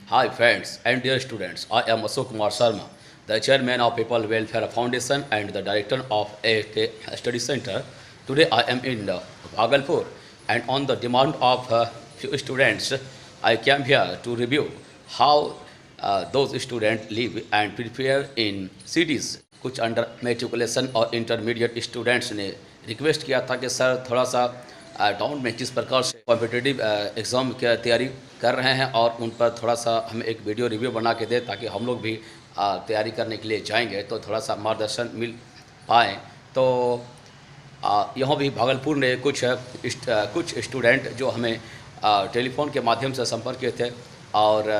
Hi friends and dear students, I am Ashok Kumar Sharma, the chairman of People Welfare Foundation and the director of AK Study Center. Today I am in Bhagalpur and on the demand of few students, I came here to review how those students live and prepare in cities. कुछ under matriculation और intermediate students ने request किया था कि sir थोड़ा सा town में किस प्रकार से कॉम्पिटिटिव एग्ज़ाम की तैयारी कर रहे हैं और उन पर थोड़ा सा हमें एक वीडियो रिव्यू बना के दे ताकि हम लोग भी तैयारी करने के लिए जाएंगे तो थोड़ा सा मार्गदर्शन मिल पाए। तो यहाँ भी भागलपुर ने कुछ स्टूडेंट जो हमें टेलीफोन के माध्यम से संपर्क किए थे और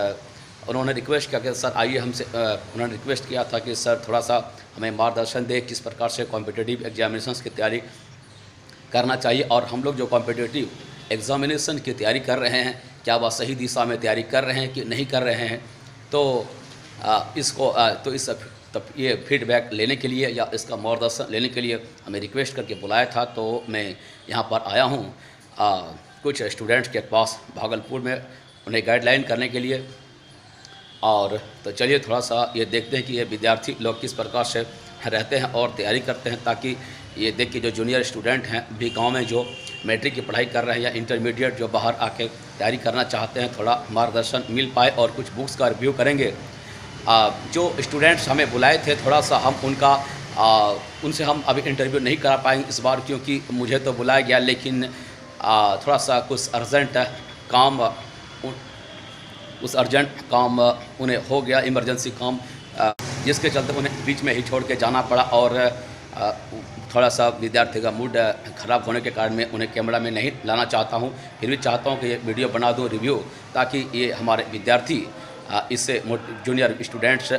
उन्होंने रिक्वेस्ट किया कि सर आइए हमसे उन्होंने रिक्वेस्ट किया था कि सर थोड़ा सा हमें मार्गदर्शन दे किस प्रकार से कॉम्पिटिटिव एग्जामिनेशंस की तैयारी करना चाहिए और हम लोग जो कॉम्पिटिटिव एग्जामिनेशन की तैयारी कर रहे हैं क्या वह सही दिशा में तैयारी कर रहे हैं कि नहीं कर रहे हैं। तो ये फीडबैक लेने के लिए या इसका मार्गदर्शन लेने के लिए हमें रिक्वेस्ट करके बुलाया था। तो मैं यहाँ पर आया हूँ कुछ स्टूडेंट्स के पास भागलपुर में उन्हें गाइडलाइन करने के लिए। और तो चलिए थोड़ा सा ये देखते हैं कि ये विद्यार्थी लोग किस प्रकार से रहते हैं और तैयारी करते हैं, ताकि ये देख के जो जूनियर स्टूडेंट हैं भी गांव में जो मैट्रिक की पढ़ाई कर रहे हैं या इंटरमीडिएट जो बाहर आके तैयारी करना चाहते हैं थोड़ा मार्गदर्शन मिल पाए। और कुछ बुक्स का रिव्यू करेंगे। जो स्टूडेंट्स हमें बुलाए थे थोड़ा सा हम उनसे हम अभी इंटरव्यू नहीं करा पाएंगे इस बार, क्योंकि मुझे तो बुलाया गया लेकिन थोड़ा सा कुछ अर्जेंट काम उन्हें हो गया, इमरजेंसी काम, जिसके चलते उन्हें बीच में ही छोड़ के जाना पड़ा। और थोड़ा सा विद्यार्थी का मूड ख़राब होने के कारण मैं उन्हें कैमरा में नहीं लाना चाहता हूं, फिर भी चाहता हूं कि ये वीडियो बना दूं रिव्यू, ताकि ये हमारे विद्यार्थी इससे जूनियर स्टूडेंट्स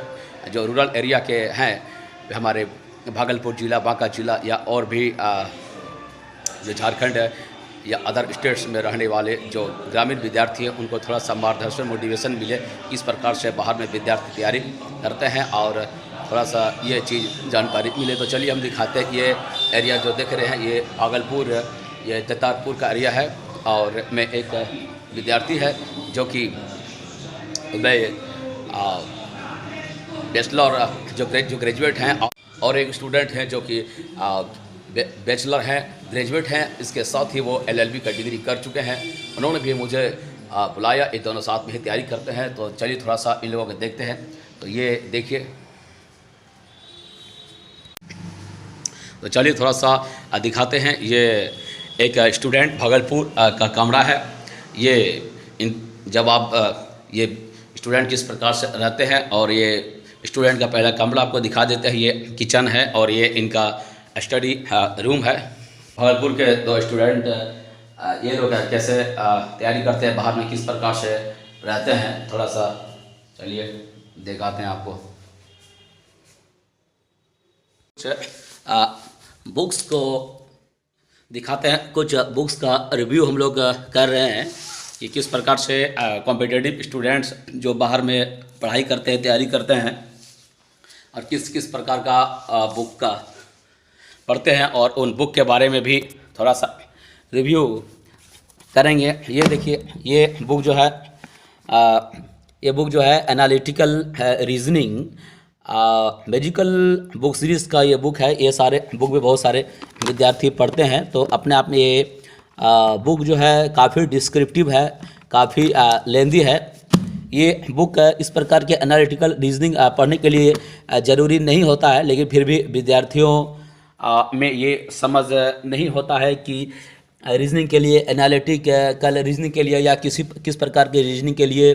जो रूरल एरिया के हैं हमारे भागलपुर ज़िला, बांका ज़िला या और भी जो झारखंड है या अदर स्टेट्स में रहने वाले जो ग्रामीण विद्यार्थी हैं उनको थोड़ा सा मार्गदर्शन मोटिवेशन मिले किस प्रकार से बाहर में विद्यार्थी तैयारी करते हैं और थोड़ा सा ये चीज़ जानकारी मिले। तो चलिए हम दिखाते हैं। ये एरिया जो देख रहे हैं ये भागलपुर, ये ततारपुर का एरिया है और मैं एक विद्यार्थी है जो कि मैं बैचलर जो ग्रेजुएट हैं और एक स्टूडेंट हैं जो कि बैचलर हैं, ग्रेजुएट हैं, इसके साथ ही वो LLB का डिग्री कर चुके हैं। उन्होंने भी मुझे बुलाया, ये दोनों साथ में ही तैयारी करते हैं। तो चलिए थोड़ा सा इन लोगों को देखते हैं। तो ये देखिए, तो चलिए थोड़ा सा दिखाते हैं। ये एक स्टूडेंट भागलपुर का कमरा है। जब आप ये स्टूडेंट किस प्रकार से रहते हैं और ये स्टूडेंट का पहला कमरा आपको दिखा देते हैं। ये किचन है और ये इनका स्टडी रूम है। भागलपुर के दो स्टूडेंट ये लोग कैसे तैयारी करते हैं, बाहर में किस प्रकार से रहते हैं, थोड़ा सा चलिए दिखाते हैं आपको। बुक्स को दिखाते हैं। कुछ बुक्स का रिव्यू हम लोग कर रहे हैं कि किस प्रकार से कॉम्पिटिटिव स्टूडेंट्स जो बाहर में पढ़ाई करते हैं, तैयारी करते हैं और किस किस प्रकार का बुक का पढ़ते हैं और उन बुक के बारे में भी थोड़ा सा रिव्यू करेंगे। ये देखिए, ये बुक जो है analytical reasoning magical book series का ये बुक है। ये सारे बुक में बहुत सारे विद्यार्थी पढ़ते हैं। तो अपने आप में ये बुक जो है काफ़ी डिस्क्रिप्टिव है, काफ़ी लेंदी है। ये बुक इस प्रकार के एनालिटिकल रीजनिंग पढ़ने के लिए ज़रूरी नहीं होता है, लेकिन फिर भी विद्यार्थियों में ये समझ नहीं होता है कि रीजनिंग के लिए, एनालिटिकल रीजनिंग के लिए या किस प्रकार के रीजनिंग के लिए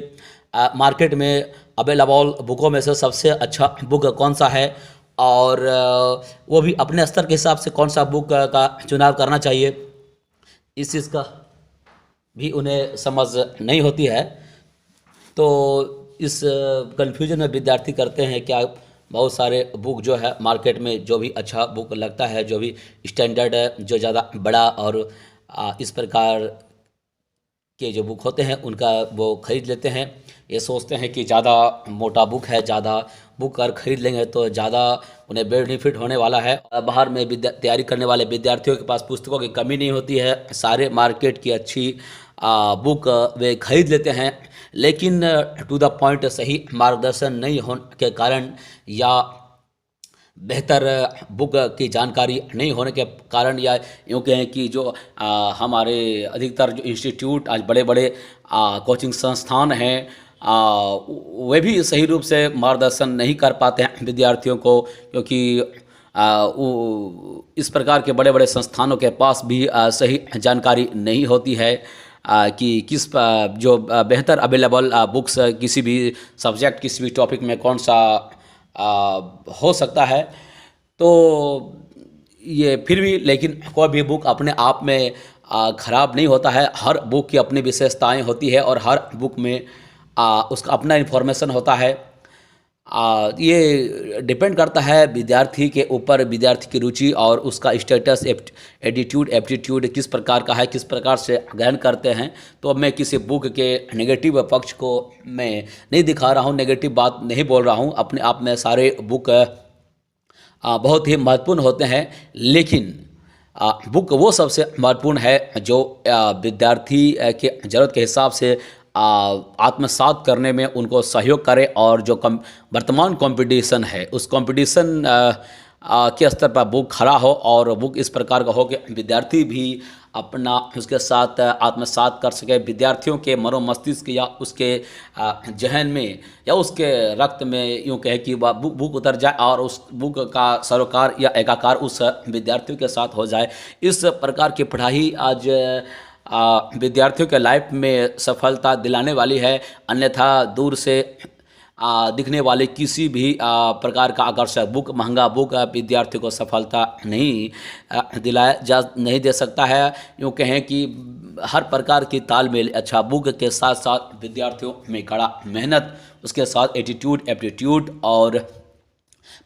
मार्केट में अवेलेबल बुकों में से सबसे अच्छा बुक कौन सा है और वो भी अपने स्तर के हिसाब से कौन सा बुक का चुनाव करना चाहिए, इस चीज़ का भी उन्हें समझ नहीं होती है। तो इस कन्फ्यूजन में विद्यार्थी करते हैं क्या बहुत सारे बुक जो है मार्केट में जो भी अच्छा बुक लगता है, जो भी स्टैंडर्ड है, जो ज़्यादा बड़ा और इस प्रकार के जो बुक होते हैं उनका वो ख़रीद लेते हैं। ये सोचते हैं कि ज़्यादा मोटा बुक है, ज़्यादा बुक अगर ख़रीद लेंगे तो ज़्यादा उन्हें बेनिफिट होने वाला है। बाहर में तैयारी करने वाले विद्यार्थियों के पास पुस्तकों की कमी नहीं होती है। सारे मार्केट की अच्छी बुक वे खरीद लेते हैं, लेकिन टू द पॉइंट सही मार्गदर्शन नहीं होने के कारण या बेहतर बुक की जानकारी नहीं होने के कारण, या यूँ कहें कि जो हमारे अधिकतर जो इंस्टीट्यूट आज बड़े बड़े कोचिंग संस्थान हैं, वे भी सही रूप से मार्गदर्शन नहीं कर पाते हैं विद्यार्थियों को, क्योंकि इस प्रकार के बड़े बड़े संस्थानों के पास भी सही जानकारी नहीं होती है कि किस जो बेहतर अवेलेबल बुक्स किसी भी सब्जेक्ट, किसी भी टॉपिक में कौन सा हो सकता है। तो ये फिर भी, लेकिन कोई भी बुक अपने आप में ख़राब नहीं होता है। हर बुक की अपनी विशेषताएं होती है और हर बुक में उसका अपना इन्फॉर्मेशन होता है। ये डिपेंड करता है विद्यार्थी के ऊपर, विद्यार्थी की रुचि और उसका स्टेटस, एटीट्यूड, एप्टीट्यूड किस प्रकार का है, किस प्रकार से ग्रहण करते हैं। तो अब मैं किसी बुक के नेगेटिव पक्ष को मैं नहीं दिखा रहा हूँ, नेगेटिव बात नहीं बोल रहा हूँ। अपने आप में सारे बुक बहुत ही महत्वपूर्ण होते हैं, लेकिन बुक वो सबसे महत्वपूर्ण है जो विद्यार्थी के ज़रूरत के हिसाब से आत्मसात करने में उनको सहयोग करे, और जो वर्तमान कंपटीशन है उस कंपटीशन के स्तर पर बुक खड़ा हो, और बुक इस प्रकार का हो कि विद्यार्थी भी अपना उसके साथ आत्मसात कर सके। विद्यार्थियों के मनोमस्तिष्क या उसके जहन में या उसके रक्त में यूँ कहे कि वह बुक उतर जाए और उस बुक का सरोकार या एकाकार उस विद्यार्थियों के साथ हो जाए। इस प्रकार की पढ़ाई आज विद्यार्थियों के लाइफ में सफलता दिलाने वाली है, अन्यथा दूर से दिखने वाले किसी भी प्रकार का आकर्षक बुक, महंगा बुक विद्यार्थियों को सफलता नहीं दे सकता है। यूँ कहें कि हर प्रकार की तालमेल अच्छा बुक के साथ साथ विद्यार्थियों में कड़ा मेहनत, उसके साथ एटीट्यूड, एप्टीट्यूड और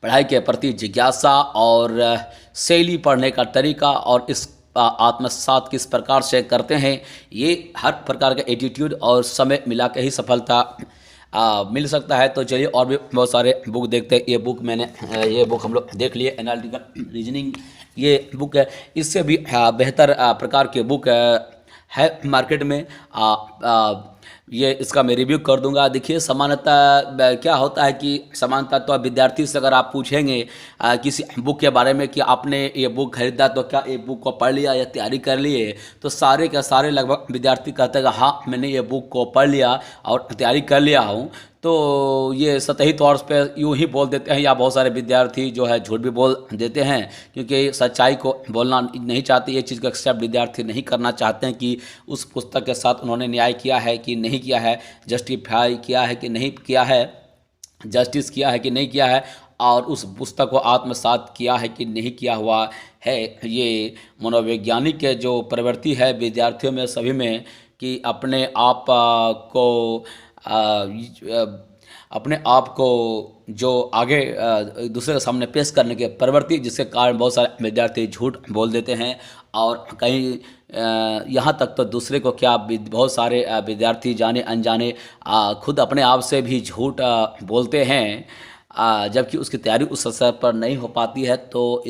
पढ़ाई के प्रति जिज्ञासा और शैली, पढ़ने का तरीका और इस आत्मसात किस प्रकार से करते हैं, ये हर प्रकार का एटीट्यूड और समय मिला के ही सफलता मिल सकता है। तो चलिए और भी बहुत सारे बुक देखते हैं। ये बुक हम लोग देख लिए, एनालिटिकल रीजनिंग, ये बुक है। इससे भी बेहतर प्रकार के बुक है मार्केट में। ये इसका मैं रिव्यू कर दूंगा। देखिए, समानता क्या होता है कि समानता तो विद्यार्थी से अगर आप पूछेंगे किसी बुक के बारे में कि आपने ये बुक खरीदा तो क्या ये बुक को पढ़ लिया या तैयारी कर लिए, तो सारे के सारे लगभग विद्यार्थी कहते हैं हाँ मैंने ये बुक को पढ़ लिया और तैयारी कर लिया हूँ। तो ये सतही तौर पे यूँ ही बोल देते हैं, या बहुत सारे विद्यार्थी जो है झूठ भी बोल देते हैं, क्योंकि सच्चाई को बोलना नहीं चाहते। ये चीज़ को एक्सेप्ट विद्यार्थी नहीं करना चाहते हैं कि उस पुस्तक के साथ उन्होंने न्याय किया है कि नहीं किया है, जस्टिफाई किया है कि नहीं किया है, जस्टिस किया है कि नहीं किया है, और उस पुस्तक को आत्मसात किया है कि नहीं किया हुआ है। ये मनोवैज्ञानिक जो प्रवृत्ति है विद्यार्थियों में सभी में कि अपने आप को जो आगे दूसरे के सामने पेश करने के प्रवृत्ति, जिसके कारण बहुत सारे विद्यार्थी झूठ बोल देते हैं। और कहीं यहाँ तक तो दूसरे को क्या, बहुत सारे विद्यार्थी जाने अनजाने खुद अपने आप से भी झूठ बोलते हैं, जबकि उसकी तैयारी उस स्तर पर नहीं हो पाती है। तो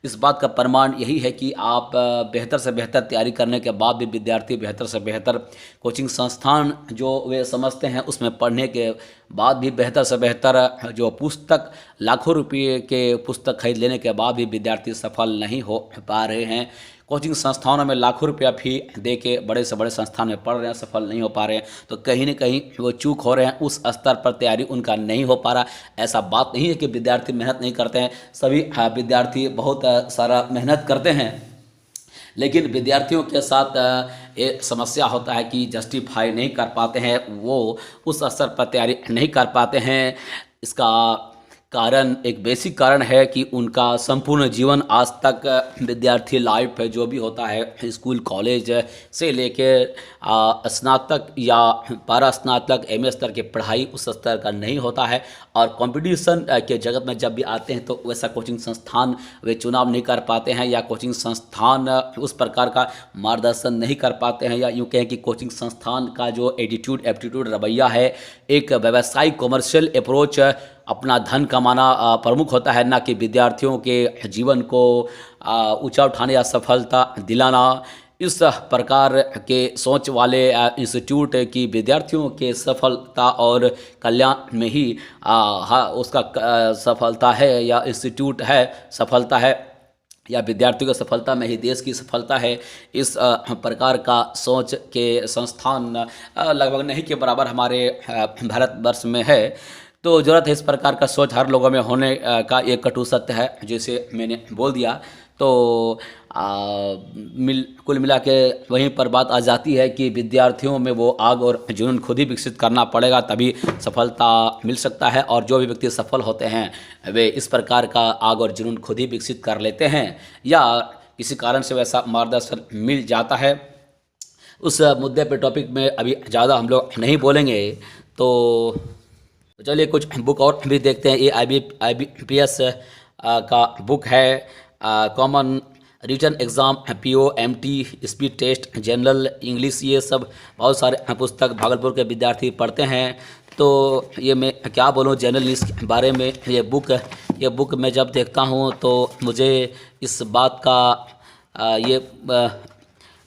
इस बात का प्रमाण यही है कि आप बेहतर से बेहतर तैयारी करने के बाद भी विद्यार्थी बेहतर से बेहतर कोचिंग संस्थान जो वे समझते हैं उसमें पढ़ने के बाद भी बेहतर से बेहतर जो पुस्तक, लाखों रुपये के पुस्तक खरीद लेने के बाद भी विद्यार्थी सफल नहीं हो पा रहे हैं। कोचिंग संस्थानों में लाखों रुपया फी दे के बड़े से बड़े संस्थान में पढ़ रहे हैं, सफल नहीं हो पा रहे हैं। तो कहीं ना कहीं वो चूक हो रहे हैं, उस स्तर पर तैयारी उनका नहीं हो पा रहा। ऐसा बात नहीं है कि विद्यार्थी मेहनत नहीं करते हैं, सभी विद्यार्थी बहुत सारा मेहनत करते हैं, लेकिन विद्यार्थियों के साथ ये समस्या होता है कि जस्टिफाई नहीं कर पाते हैं, वो उस स्तर पर तैयारी नहीं कर पाते हैं। इसका कारण, एक बेसिक कारण है कि उनका संपूर्ण जीवन आज तक विद्यार्थी लाइफ जो भी होता है, स्कूल कॉलेज से लेके स्नातक या परास्नातक एमए स्तर की पढ़ाई उस स्तर का नहीं होता है। और कंपटीशन के जगत में जब भी आते हैं तो वैसा कोचिंग संस्थान वे चुनाव नहीं कर पाते हैं, या कोचिंग संस्थान उस प्रकार का मार्गदर्शन नहीं कर पाते हैं, या यूँ कहें कि कोचिंग संस्थान का जो एटीट्यूड, एप्टीट्यूड, रवैया है, एक व्यवसायिक कॉमर्शियल अप्रोच, अपना धन कमाना प्रमुख होता है, ना कि विद्यार्थियों के जीवन को ऊंचा उठाने या सफलता दिलाना। इस प्रकार के सोच वाले इंस्टीट्यूट की विद्यार्थियों के सफलता और कल्याण में ही उसका सफलता है, या इंस्टीट्यूट है सफलता है, या विद्यार्थियों की सफलता में ही देश की सफलता है। इस प्रकार का सोच के संस्थान लगभग नहीं के बराबर हमारे भारतवर्ष में है। तो ज़रूरत है इस प्रकार का सोच हर लोगों में होने का। एक कटु सत्य है जैसे मैंने बोल दिया। तो कुल मिला के वहीं पर बात आ जाती है कि विद्यार्थियों में वो आग और जुनून खुद ही विकसित करना पड़ेगा, तभी सफलता मिल सकता है। और जो भी व्यक्ति सफल होते हैं वे इस प्रकार का आग और जुनून खुद ही विकसित कर लेते हैं, या किसी कारण से वैसा मार्गदर्शन मिल जाता है। उस मुद्दे पे टॉपिक में अभी ज़्यादा हम लोग नहीं बोलेंगे। तो चलिए कुछ बुक और भी देखते हैं। ये IBPS का बुक है, common written exam, PO MT, speed test, general English, ये सब बहुत सारे पुस्तक भागलपुर के विद्यार्थी पढ़ते हैं। तो ये मैं क्या बोलूँ जनरल इंग्लिश के बारे में। ये बुक मैं जब देखता हूँ तो मुझे इस बात का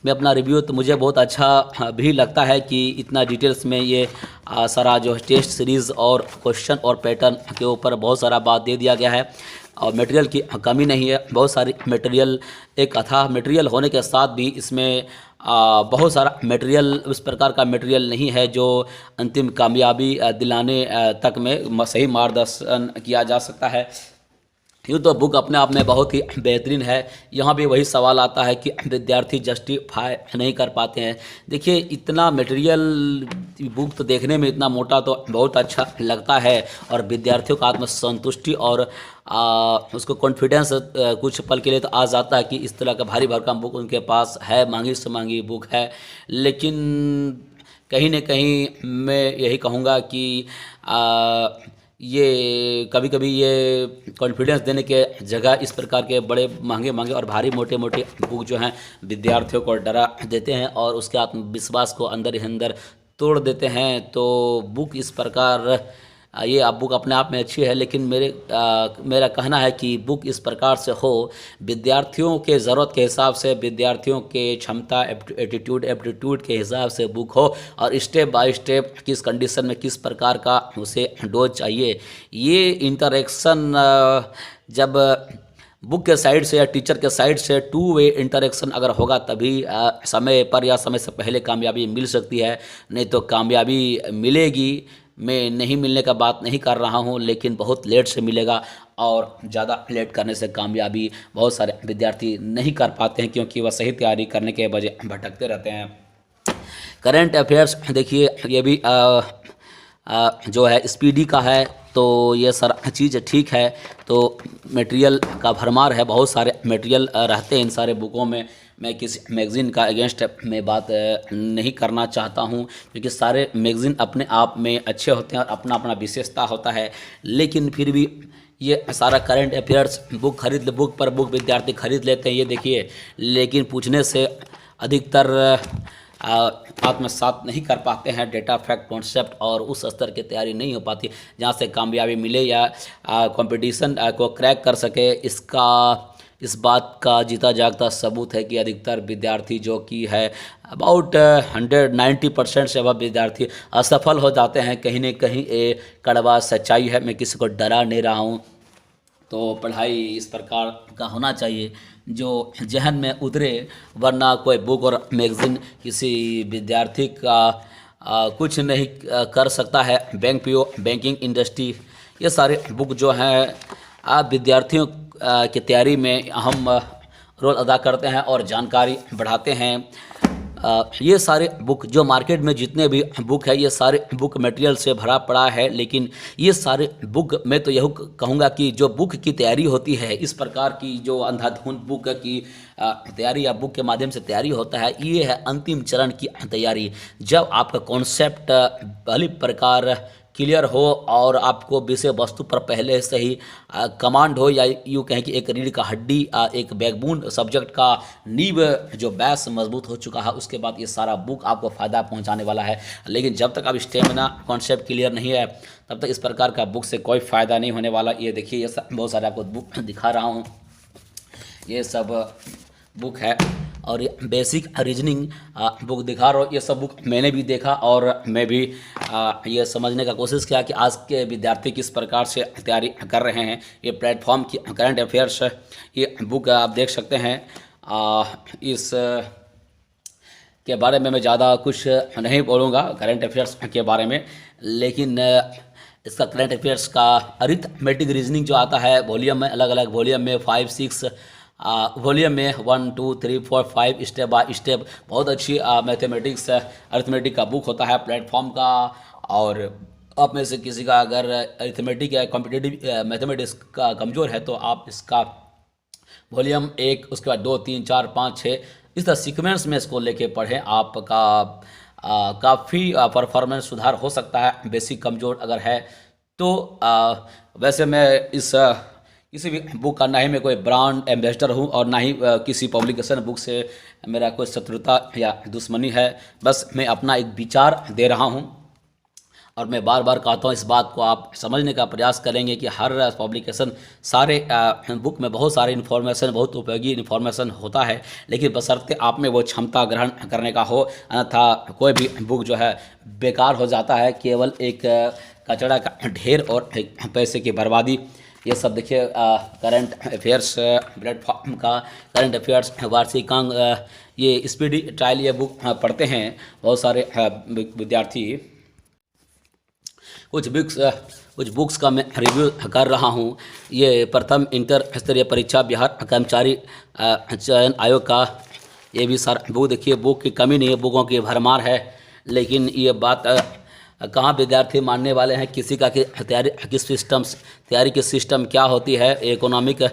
मैं अपना रिव्यू तो मुझे बहुत अच्छा भी लगता है कि इतना डिटेल्स में ये सारा जो टेस्ट सीरीज़ और क्वेश्चन और पैटर्न के ऊपर बहुत सारा बात दे दिया गया है। और मटेरियल की कमी नहीं है, बहुत सारी मटेरियल, एक अथाह मटेरियल होने के साथ भी इसमें बहुत सारा मटेरियल उस प्रकार का मटेरियल नहीं है जो अंतिम कामयाबी दिलाने तक में सही मार्गदर्शन किया जा सकता है। यूँ तो बुक अपने आप में बहुत ही बेहतरीन है। यहाँ भी वही सवाल आता है कि विद्यार्थी जस्टिफाई नहीं कर पाते हैं। देखिए इतना मटेरियल, बुक तो देखने में इतना मोटा तो बहुत अच्छा लगता है, और विद्यार्थियों का आत्मसंतुष्टि और उसको कॉन्फिडेंस कुछ पल के लिए तो आ जाता है कि इस तरह का भारी भरकम बुक उनके पास है, मांगी से मांगी बुक है। लेकिन कहीं न कहीं मैं यही कहूँगा कि ये कभी कभी ये कॉन्फिडेंस देने के जगह इस प्रकार के बड़े महंगे और भारी मोटे बुक जो हैं विद्यार्थियों को डरा देते हैं और उसके आत्मविश्वास को अंदर ही अंदर तोड़ देते हैं। तो बुक इस प्रकार ये आप बुक अपने आप में अच्छी है, लेकिन मेरा कहना है कि बुक इस प्रकार से हो, विद्यार्थियों के ज़रूरत के हिसाब से, विद्यार्थियों के क्षमता एप्टीट्यूड के हिसाब से बुक हो, और स्टेप बाय स्टेप किस कंडीशन में किस प्रकार का उसे डोज चाहिए, ये इंटरेक्शन जब बुक के साइड से या टीचर के साइड से 2 वे इंटरेक्शन अगर होगा तभी समय पर या समय से पहले कामयाबी मिल सकती है। नहीं तो कामयाबी मिलेगी, मैं नहीं मिलने का बात नहीं कर रहा हूँ, लेकिन बहुत लेट से मिलेगा, और ज़्यादा लेट करने से कामयाबी बहुत सारे विद्यार्थी नहीं कर पाते हैं, क्योंकि वह सही तैयारी करने के बजाय भटकते रहते हैं। करंट अफेयर्स देखिए, ये भी जो है स्पीडी का है, तो ये सारा चीज़ ठीक है। तो मटेरियल का भरमार है, बहुत सारे मटेरियल रहते हैं इन सारे बुकों में। मैं किसी मैगज़ीन का अगेंस्ट में बात नहीं करना चाहता हूं, क्योंकि सारे मैगज़ीन अपने आप में अच्छे होते हैं और अपना अपना विशेषता होता है। लेकिन फिर भी ये सारा करंट अफेयर्स बुक विद्यार्थी खरीद लेते हैं, ये देखिए, लेकिन पूछने से अधिकतर आत्मसात नहीं कर पाते हैं डेटा, फैक्ट, कॉन्सेप्ट, और उस स्तर की तैयारी नहीं हो पाती जहाँ से कामयाबी मिले या कंपटीशन को क्रैक कर सके। इस बात का जीता जागता सबूत है कि अधिकतर विद्यार्थी जो कि है अबाउट 190% से अब विद्यार्थी असफल हो जाते हैं। कहीं न कहीं ये कड़वा सच्चाई है, मैं किसी को डरा नहीं रहा हूँ। तो पढ़ाई इस प्रकार का होना चाहिए जो जहन में उतरे, वरना कोई बुक और मैगज़ीन किसी विद्यार्थी का कुछ नहीं कर सकता है। PO, बैंकिंग इंडस्ट्री, ये सारे बुक जो हैं विद्यार्थियों की तैयारी में अहम रोल अदा करते हैं और जानकारी बढ़ाते हैं। ये सारे बुक जो मार्केट में जितने भी बुक है, ये सारे बुक मटेरियल से भरा पड़ा है। लेकिन ये सारे बुक, मैं तो यही कहूँगा कि जो बुक की तैयारी होती है, इस प्रकार की जो अंधाधुंध बुक की तैयारी या बुक के माध्यम से तैयारी होता है, ये है अंतिम चरण की तैयारी। जब आपका कॉन्सेप्ट भली प्रकार क्लियर हो और आपको विषय वस्तु पर पहले से ही कमांड हो, या यूँ कहें कि एक रीढ़ का हड्डी, एक बैकबोन सब्जेक्ट का नींव जो बेस मजबूत हो चुका है, उसके बाद ये सारा बुक आपको फ़ायदा पहुंचाने वाला है। लेकिन जब तक आप स्टेमिना कॉन्सेप्ट क्लियर नहीं है, तब तक इस प्रकार का बुक से कोई फ़ायदा नहीं होने वाला। ये देखिए, ये सब बहुत सारे आपको बुक दिखा रहा हूँ, ये सब बुक है। और ये बेसिक रीजनिंग बुक दिखा रहा हूँ। ये सब बुक मैंने भी देखा और मैं भी ये समझने का कोशिश किया कि आज के विद्यार्थी किस प्रकार से तैयारी कर रहे हैं। ये प्लेटफॉर्म की करंट अफेयर्स ये बुक आप देख सकते हैं। इस के बारे में मैं ज़्यादा कुछ नहीं बोलूँगा करंट अफेयर्स के बारे में, लेकिन इसका करंट अफेयर्स का अरिथमेटिक रीजनिंग जो आता है वॉल्यूम में, अलग अलग वॉल्यूम में 5, 6 वॉल्यूम में 1, 2, 3, 4, 5 स्टेप बाय स्टेप बहुत अच्छी मैथमेटिक्स अरिथमेटिक का बुक होता है प्लेटफॉर्म का। और आप में से किसी का अगर अरिथमेटिक या कॉम्पिटिटिव मैथमेटिक्स का कमज़ोर है तो आप इसका वॉल्यूम 1, उसके बाद 2, 3, 4, 5, 6 इस तरह सीक्वेंस में इसको लेके पढ़ें। आपका काफ़ी परफॉर्मेंस सुधार हो सकता है बेसिक कमज़ोर अगर है तो। वैसे मैं इस किसी भी बुक का ना ही मैं कोई ब्रांड एम्बेसडर हूँ और ना ही किसी पब्लिकेशन बुक से मेरा कोई शत्रुता या दुश्मनी है, बस मैं अपना एक विचार दे रहा हूँ। और मैं बार बार कहता हूँ इस बात को आप समझने का प्रयास करेंगे कि हर पब्लिकेशन सारे बुक में बहुत सारे इन्फॉर्मेशन, बहुत उपयोगी इन्फॉर्मेशन होता है, लेकिन बशर्ते आप में वो क्षमता ग्रहण करने का हो, अन्यथा कोई भी बुक जो है बेकार हो जाता है, केवल एक कचरा का ढेर और पैसे की बर्बादी। ये सब देखिए करंट अफेयर्स प्लेटफॉर्म का करंट अफेयर्स वार्षिकांक, ये स्पीडी ट्रायल ये बुक पढ़ते हैं बहुत सारे विद्यार्थी। कुछ बुक्स का मैं रिव्यू कर रहा हूँ। ये प्रथम इंटर स्तरीय परीक्षा बिहार कर्मचारी चयन आयोग का ये भी सारा बुक देखिए। बुक की कमी नहीं है, बुकों की भरमार है, लेकिन ये बात कहाँ विद्यार्थी मानने वाले हैं किसी का कि तैयारी की सिस्टम क्या होती है। इकोनॉमिक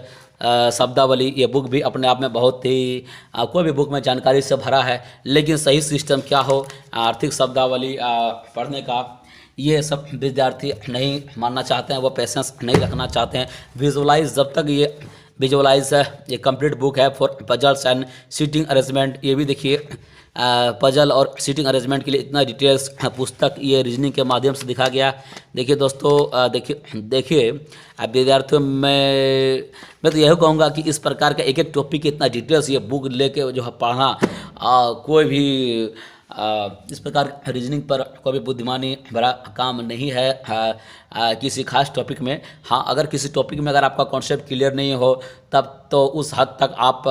शब्दावली ये बुक भी अपने आप में बहुत ही कोई भी बुक में जानकारी से भरा है, लेकिन सही सिस्टम क्या हो आर्थिक शब्दावली पढ़ने का ये सब विद्यार्थी नहीं मानना चाहते हैं, वो पेशेंस नहीं रखना चाहते हैं। विजुअलाइज जब तक ये विजुअलाइज है, ये कंप्लीट बुक है for puzzles and seating arrangement. ये भी देखिए पजल और सीटिंग अरेंजमेंट के लिए इतना डिटेल्स पुस्तक ये रीजनिंग के माध्यम से दिखा गया। देखिए दोस्तों, देखिए विद्यार्थियों में मैं तो यही कहूँगा कि इस प्रकार का एक एक टॉपिक इतना डिटेल्स ये बुक लेके जो है पढ़ना कोई भी इस प्रकार रीजनिंग पर कोई भी बुद्धिमानी भरा काम नहीं है किसी खास टॉपिक में। हाँ, अगर किसी टॉपिक में अगर आपका कॉन्सेप्ट क्लियर नहीं हो तब तो उस हद तक आप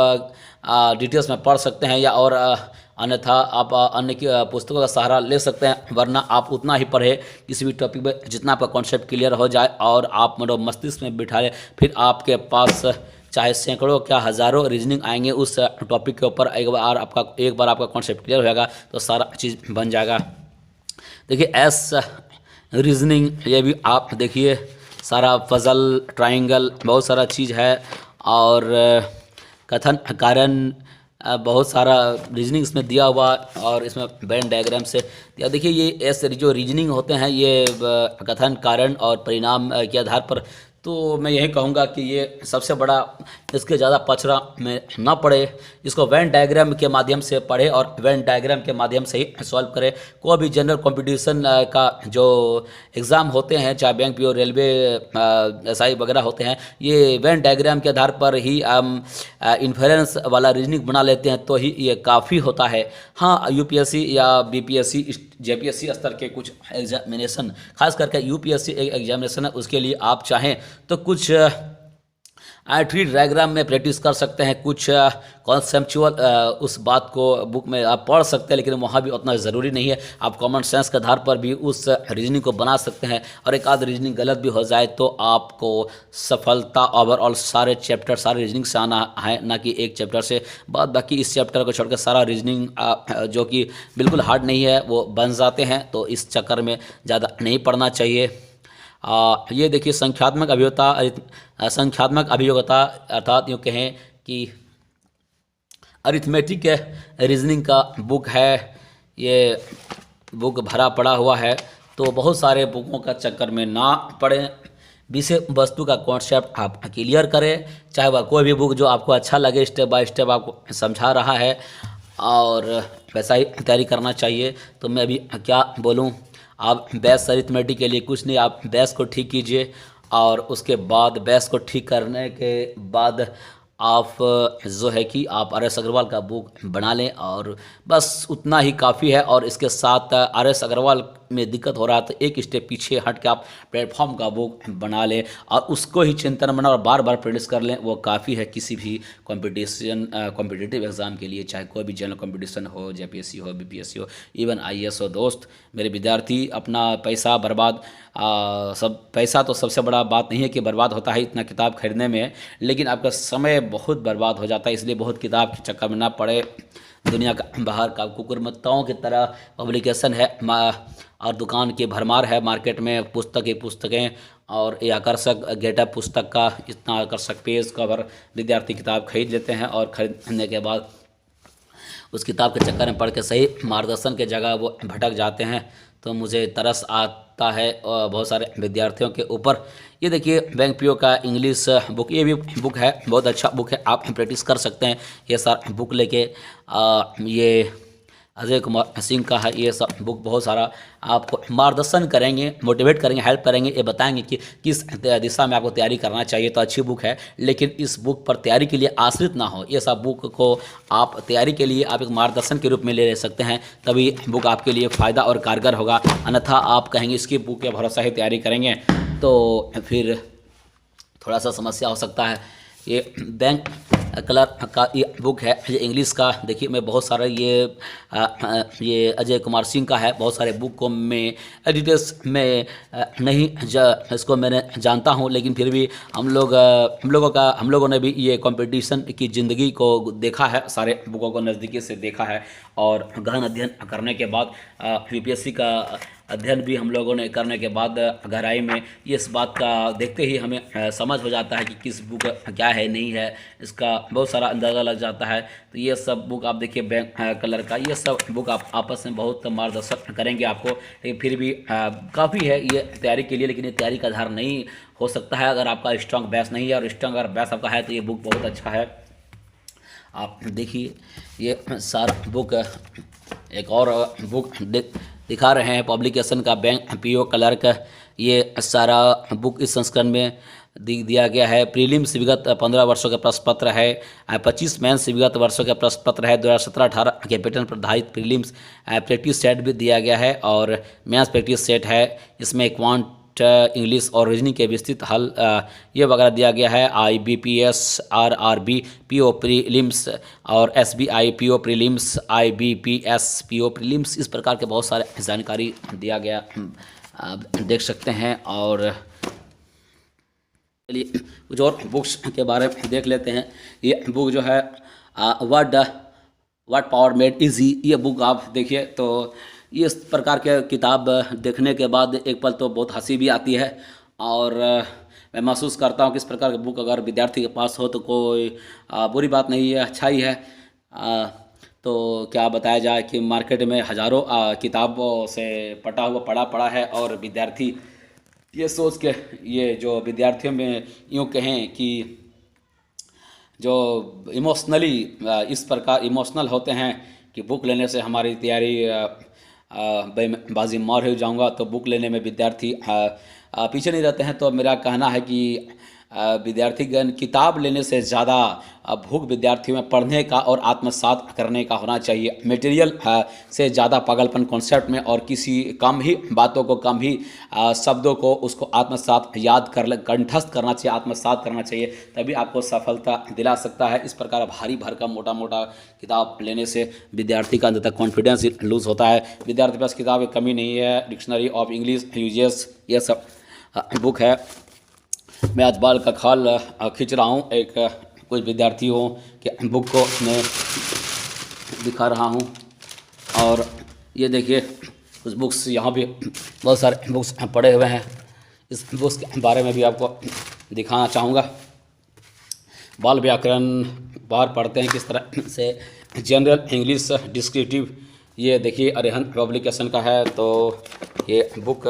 डिटेल्स में पढ़ सकते हैं, या और अन्यथा आप अन्य की पुस्तकों का सहारा ले सकते हैं, वरना आप उतना ही पढ़े किसी भी टॉपिक में जितना आपका कॉन्सेप्ट क्लियर हो जाए और आप मतलब मस्तिष्क में बिठा लें। फिर आपके पास चाहे सैकड़ों क्या हज़ारों रीजनिंग आएंगे उस टॉपिक के ऊपर, एक बार आपका कॉन्सेप्ट क्लियर हो जाएगा तो सारा चीज़ बन जाएगा। देखिए एस रीजनिंग ये भी आप देखिए, सारा पजल, ट्रायंगल, बहुत सारा चीज़ है, और कथन कारण बहुत सारा रीजनिंग इसमें दिया हुआ, और इसमें वेन डायग्राम से दिया। देखिए ये ऐसे जो रीजनिंग होते हैं ये कथन, कारण और परिणाम के आधार पर, तो मैं यही कहूँगा कि ये सबसे बड़ा, इसके ज़्यादा पचड़ा में ना पड़े, इसको वेन डायग्राम के माध्यम से पढ़े और वेन डायग्राम के माध्यम से ही सॉल्व करें। कोई भी जनरल कंपटीशन का जो एग्ज़ाम होते हैं, चाहे बैंक पीओ, रेलवे, एसआई वगैरह होते हैं, ये वेन डायग्राम के आधार पर ही हम इन्फ्रेंस वाला रीजनिंग बना लेते हैं, तो ही ये काफ़ी होता है। हाँ, यूपीएससी या बीपीएससी, जेपीएससी स्तर के कुछ एग्जामिनेशन, खास करके यूपीएससी एग्जामिनेशन है, उसके लिए आप चाहें तो कुछ ट्री डायग्राम में प्रैक्टिस कर सकते हैं, कुछ कॉन्सेप्चुअल उस बात को बुक में आप पढ़ सकते हैं, लेकिन वहाँ भी उतना ज़रूरी नहीं है। आप कॉमन सेंस के आधार पर भी उस रीजनिंग को बना सकते हैं, और एक आध रीजनिंग गलत भी हो जाए तो आपको सफलता ओवरऑल सारे चैप्टर, सारे रीजनिंग से आना है, ना कि एक चैप्टर से। बाकी इस चैप्टर को छोड़कर सारा रीजनिंग जो कि बिल्कुल हार्ड नहीं है वो बन जाते हैं, तो इस चक्कर में ज़्यादा नहीं पढ़ना चाहिए। ये देखिए संख्यात्मक अभियोगता अर्थात यूँ कहें कि अरिथमेटिक रीजनिंग का बुक है। ये बुक भरा पड़ा हुआ है, तो बहुत सारे बुकों का चक्कर में ना पड़ें, विषय वस्तु का कॉन्सेप्ट आप क्लियर करें। चाहे वह कोई भी बुक जो आपको अच्छा लगे, स्टेप बाय स्टेप आपको समझा रहा है, और वैसा ही तैयारी करना चाहिए। तो मैं अभी क्या बोलूँ, आप बेस अरिथमेटिक के लिए कुछ नहीं, आप बेस को ठीक कीजिए, और उसके बाद बेस को ठीक करने के बाद आप जो है कि आप आर एस अग्रवाल का बुक बना लें और बस उतना ही काफ़ी है। और इसके साथ आर एस अग्रवाल में दिक्कत हो रहा है तो एक स्टेप पीछे हट के आप प्लेटफॉर्म का बुक बना लें और उसको ही चिंतन बना और बार बार प्रैक्टिस कर लें, वो काफ़ी है किसी भी कॉम्पिटिटिव एग्ज़ाम के लिए, चाहे कोई भी जनरल कॉम्पिटिशन हो, जेपीएससी हो, बीपीएससी हो, इवन आईएएस हो। दोस्त मेरे विद्यार्थी, अपना पैसा बर्बाद सब पैसा तो सबसे बड़ा बात नहीं है कि बर्बाद होता है इतना किताब खरीदने में, लेकिन आपका समय बहुत बर्बाद हो जाता है। इसलिए बहुत किताब के चक्कर में ना पड़े। दुनिया का बाहर का कुकुरमुत्ताओं की तरह पब्लिकेशन है और दुकान की भरमार है मार्केट में, पुस्तकें और ये आकर्षक गेटअप पुस्तक का इतना आकर्षक पेज कवर, विद्यार्थी किताब खरीद लेते हैं और खरीदने के बाद उस किताब के चक्कर में पढ़ के सही मार्गदर्शन के जगह वो भटक जाते हैं। तो मुझे तरस आता है बहुत सारे विद्यार्थियों के ऊपर। ये देखिए बैंक पीओ का इंग्लिश बुक, ये भी बुक है, बहुत अच्छा बुक है, आप प्रैक्टिस कर सकते हैं ये सारा बुक लेके। ये अजय कुमार सिंह का है, ये सब बुक बहुत सारा आपको मार्गदर्शन करेंगे, मोटिवेट करेंगे, हेल्प करेंगे, ये बताएंगे कि किस दिशा में आपको तैयारी करना चाहिए। तो अच्छी बुक है, लेकिन इस बुक पर तैयारी के लिए आश्रित ना हो। ये सब बुक को आप तैयारी के लिए आप एक मार्गदर्शन के रूप में ले सकते हैं, तभी बुक आपके लिए फ़ायदा और कारगर होगा। अन्यथा आप कहेंगे इसकी बुक के भरोसा ही तैयारी करेंगे तो फिर थोड़ा सा समस्या हो सकता है। ये बैंक क्लर्क का ये बुक है, ये इंग्लिश का। देखिए मैं बहुत सारा ये अजय कुमार सिंह का है, बहुत सारे बुक को मैं डिटेल्स में इसको मैंने जानता हूँ, लेकिन फिर भी हम लोगों ने भी ये कंपटीशन की ज़िंदगी को देखा है, सारे बुकों को नज़दीकी से देखा है और गहन अध्ययन करने के बाद यूपीएससी का अध्ययन भी हम लोगों ने करने के बाद गहराई में ये इस बात का देखते ही हमें समझ हो जाता है कि किस बुक क्या है नहीं है, इसका बहुत सारा अंदाज़ा लग जाता है। तो ये सब बुक आप देखिए बैंक कलर का, ये सब बुक आप आपस में बहुत मार्गदर्शन करेंगे आपको, लेकिन फिर भी काफ़ी है ये तैयारी के लिए, लेकिन ये तैयारी का आधार नहीं हो सकता है अगर आपका स्ट्रॉन्ग बेस नहीं है। और स्ट्रॉन्ग अगर बेस आपका है तो ये बुक बहुत अच्छा है। आप देखिए ये सारा बुक, एक और बुक दिखा रहे हैं पब्लिकेशन का बैंक पीओ क्लर्क। ये सारा बुक इस संस्करण में दिया गया है। प्रीलिम्स विगत 15 वर्षों का प्रश्न पत्र है, 25 मेंस विगत वर्षों का प्रश्न पत्र है, 2017-18 के पैटर्न पर आधारित प्रीलिम्स प्रैक्टिस सेट भी दिया गया है और मेंस प्रैक्टिस सेट है। इसमें क्वांट इंग्लिश और रीजनिंग के विस्तृत हल ये वगैरह दिया गया है। IBPS RRB PO प्रीलिम्स और SBI PO prelims, IBPS PO prelims, इस प्रकार के बहुत सारे जानकारी दिया गया, आप देख सकते हैं। और चलिए कुछ और बुक्स के बारे में देख लेते हैं। ये बुक जो है व्हाट पावर मेड इजी, ये बुक आप देखिए तो ये इस प्रकार के किताब देखने के बाद एक पल तो बहुत हंसी भी आती है और मैं महसूस करता हूँ कि इस प्रकार की बुक अगर विद्यार्थी के पास हो तो कोई बुरी बात नहीं है, अच्छा ही है। तो क्या बताया जाए कि मार्केट में हज़ारों किताबों से पड़ा पड़ा है और विद्यार्थी ये सोच के, ये जो विद्यार्थियों में यूँ कहें कि जो इमोशनली इस प्रकार इमोशनल होते हैं कि बुक लेने से हमारी तैयारी बाजी मार हो जाऊंगा, तो बुक लेने में विद्यार्थी पीछे नहीं रहते हैं। तो मेरा कहना है कि विद्यार्थीगण किताब लेने से ज़्यादा भूख विद्यार्थियों में पढ़ने का और आत्मसात करने का होना चाहिए। मटेरियल से ज़्यादा पागलपन कॉन्सेप्ट में और किसी कम ही बातों को, कम ही शब्दों को उसको आत्मसात कंठस्थ करना चाहिए, आत्मसात करना चाहिए, तभी आपको सफलता दिला सकता है। इस प्रकार भारी भरकम मोटा मोटा किताब लेने से विद्यार्थी का अंत तक कॉन्फिडेंस लूज़ होता है। विद्यार्थी के पास किताब की कमी नहीं है। डिक्शनरी ऑफ इंग्लिश यूजेस, ये सब बुक है। मैं आज बाल का खाल खींच रहा हूँ, एक कुछ विद्यार्थियों के बुक को मैं दिखा रहा हूँ। और ये देखिए कुछ बुक्स, यहाँ भी बहुत सारे बुक्स पड़े हुए हैं। इस बुक्स के बारे में भी आपको दिखाना चाहूँगा। बाल व्याकरण बाहर पढ़ते हैं किस तरह से, जनरल इंग्लिश डिस्क्रिप्टिव, ये देखिए अरिहंत पब्लिकेशन का है। तो ये बुक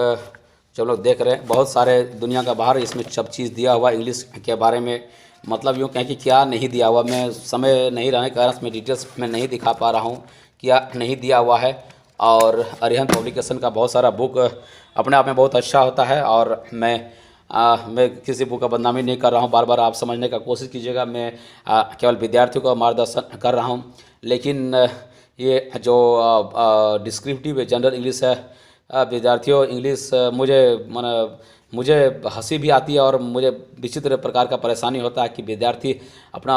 जब लोग देख रहे हैं, बहुत सारे दुनिया का बाहर इसमें सब चीज़ दिया हुआ इंग्लिश के बारे में, मतलब यूँ कहें कि क्या नहीं दिया हुआ, मैं समय नहीं रहने के कारण इसमें डिटेल्स में नहीं दिखा पा रहा हूँ क्या नहीं दिया हुआ है। और अरिहंत पब्लिकेशन का बहुत सारा बुक अपने आप में बहुत अच्छा होता है और मैं मैं किसी बुक का बदनामी नहीं कर रहा हूँ, बार बार आप समझने का कोशिश कीजिएगा। मैं केवल विद्यार्थियों का मार्गदर्शन कर रहा हूँ। लेकिन ये जो डिस्क्रिप्टिव जनरल इंग्लिश है, विद्यार्थियों इंग्लिश मुझे हंसी भी आती है और मुझे विचित्र प्रकार का परेशानी होता है कि विद्यार्थी अपना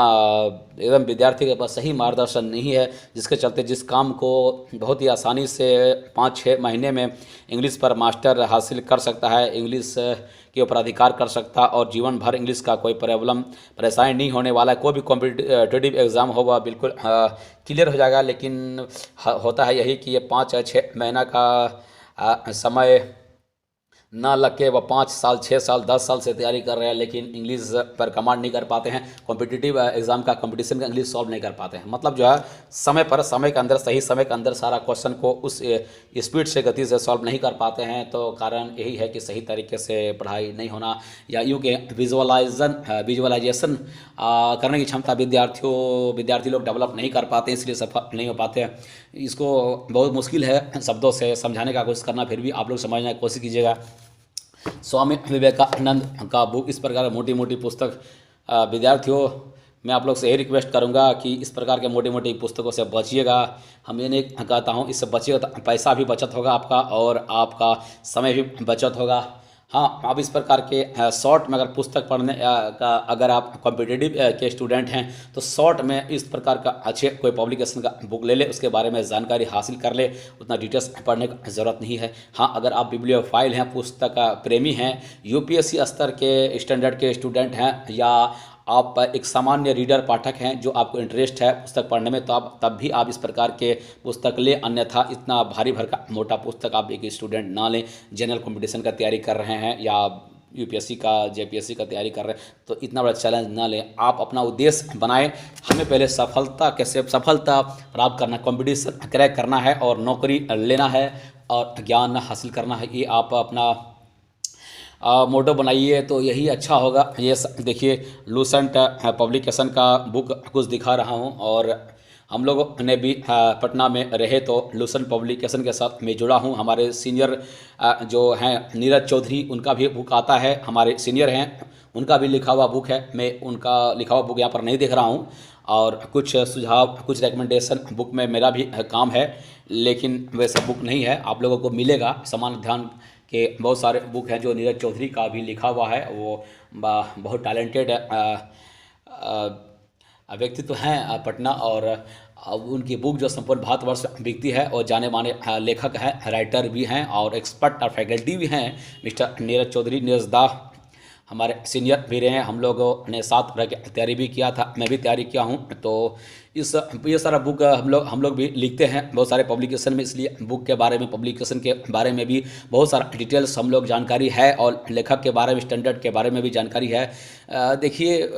एकदम विद्यार्थी के पास सही मार्गदर्शन नहीं है, जिसके चलते जिस काम को बहुत ही आसानी से 5-6 महीने में इंग्लिश पर मास्टर हासिल कर सकता है, इंग्लिश के ऊपर अधिकार कर सकता और जीवन भर इंग्लिश का कोई परेशानी नहीं होने वाला है। कोई भी कॉम्पिटिटिव एग्ज़ाम होगा बिल्कुल क्लियर हो जाएगा। लेकिन होता है यही कि ये 5 या 6 महीना का समय ना लग के वह 5 साल 6 साल 10 साल से तैयारी कर रहे हैं, लेकिन इंग्लिश पर कमांड नहीं कर पाते हैं, कॉम्पिटिटिव एग्जाम का कंपटीशन का इंग्लिश सॉल्व नहीं कर पाते हैं। मतलब जो है समय के अंदर सही समय के अंदर सारा क्वेश्चन को उस स्पीड से गति से सॉल्व नहीं कर पाते हैं। तो कारण यही है कि सही तरीके से पढ़ाई नहीं होना, या यूँ कि विजुअलाइजेशन करने की क्षमता विद्यार्थी लोग डेवलप नहीं कर पाते, इसलिए सफल नहीं हो पाते हैं। इसको बहुत मुश्किल है शब्दों से समझाने का कोशिश करना, फिर भी आप लोग समझने की कोशिश कीजिएगा। स्वामी विवेकानंद का बुक, इस प्रकार मोटी मोटी पुस्तक, विद्यार्थियों मैं आप लोग से यही रिक्वेस्ट करूंगा कि इस प्रकार के मोटी मोटी पुस्तकों से बचिएगा। हम ये नहीं कहता हूँ इससे बचिएगा तो पैसा भी बचत होगा आपका और आपका समय भी बचत होगा। हाँ, आप इस प्रकार के शॉर्ट में अगर पुस्तक पढ़ने का अगर आप कॉम्पिटिटिव के स्टूडेंट हैं तो शॉर्ट में इस प्रकार का अच्छे कोई पब्लिकेशन का बुक ले ले, उसके बारे में जानकारी हासिल कर ले, उतना डिटेल्स पढ़ने की ज़रूरत नहीं है। हाँ, अगर आप बिब्लियोफाइल हैं, पुस्तक प्रेमी हैं, यूपीएससी स्तर के स्टैंडर्ड के स्टूडेंट हैं, या आप एक सामान्य रीडर पाठक हैं जो आपको इंटरेस्ट है पुस्तक पढ़ने में, तो आप तब भी आप इस प्रकार के पुस्तक लें। अन्यथा इतना भारी भरका मोटा पुस्तक आप एक स्टूडेंट ना लें। जनरल कंपटीशन का तैयारी कर रहे हैं या यूपीएससी का जेपीएससी का तैयारी कर रहे हैं तो इतना बड़ा चैलेंज ना लें। आप अपना उद्देश्य बनाएं, हमें पहले सफलता प्राप्त करना, कंपटीशन क्रैक करना है और नौकरी लेना है और ज्ञान हासिल करना है। ये आप अपना मोटो बनाइए तो यही अच्छा होगा। ये देखिए लूसेंट पब्लिकेशन का बुक कुछ दिखा रहा हूँ, और हम लोगों ने भी पटना में रहे तो लूसेंट पब्लिकेशन के साथ मैं जुड़ा हूँ। हमारे सीनियर जो हैं नीरज चौधरी, उनका भी बुक आता है, हमारे सीनियर हैं, उनका भी लिखा हुआ बुक है। मैं उनका लिखा हुआ बुक यहाँ पर नहीं देख रहा हूँ, और कुछ सुझाव कुछ रिकमेंडेशन बुक में मेरा भी काम है, लेकिन वैसा बुक नहीं है। आप लोगों को मिलेगा समान ध्यान के बहुत सारे बुक हैं जो नीरज चौधरी का भी लिखा हुआ है। वो बहुत टैलेंटेड व्यक्तित्व हैं पटना, और उनकी बुक जो संपूर्ण भारतवर्ष बिकती है, और जाने माने लेखक हैं, राइटर भी हैं और एक्सपर्ट और फैकल्टी भी हैं। मिस्टर नीरज चौधरी, नीरज दा हमारे सीनियर भी रहे हैं। हम लोगों ने साथ रह के तैयारी भी किया था, मैं भी तैयारी किया हूँ। तो ये सारा बुक हम लोग भी लिखते हैं बहुत सारे पब्लिकेशन में, इसलिए बुक के बारे में, पब्लिकेशन के बारे में भी बहुत सारा डिटेल्स हम लोग जानकारी है, और लेखक के बारे में, स्टैंडर्ड के बारे में भी जानकारी है। देखिए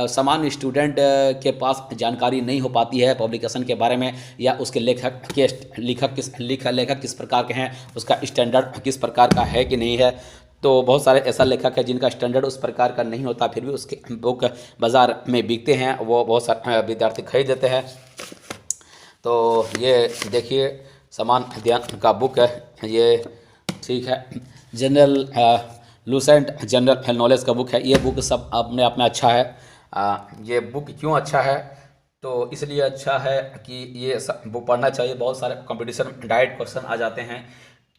सामान्य स्टूडेंट के पास जानकारी नहीं हो पाती है पब्लिकेशन के बारे में, या उसके लेखक किस प्रकार के हैं, उसका स्टैंडर्ड किस प्रकार का है कि नहीं है। तो बहुत सारे ऐसा लेखक है जिनका स्टैंडर्ड उस प्रकार का नहीं होता, फिर भी उसके बुक बाज़ार में बिकते हैं, वो बहुत सारे विद्यार्थी खरीद देते हैं। तो ये देखिए समान अध्ययन का बुक है ये, ठीक है। जनरल लूसेंट जनरल नॉलेज का बुक है। ये बुक सब अपने आप में अच्छा है। ये बुक क्यों अच्छा है? तो इसलिए अच्छा है कि ये सब बुक पढ़ना चाहिए। बहुत सारे कंपटीशन डायरेक्ट क्वेश्चन आ जाते हैं,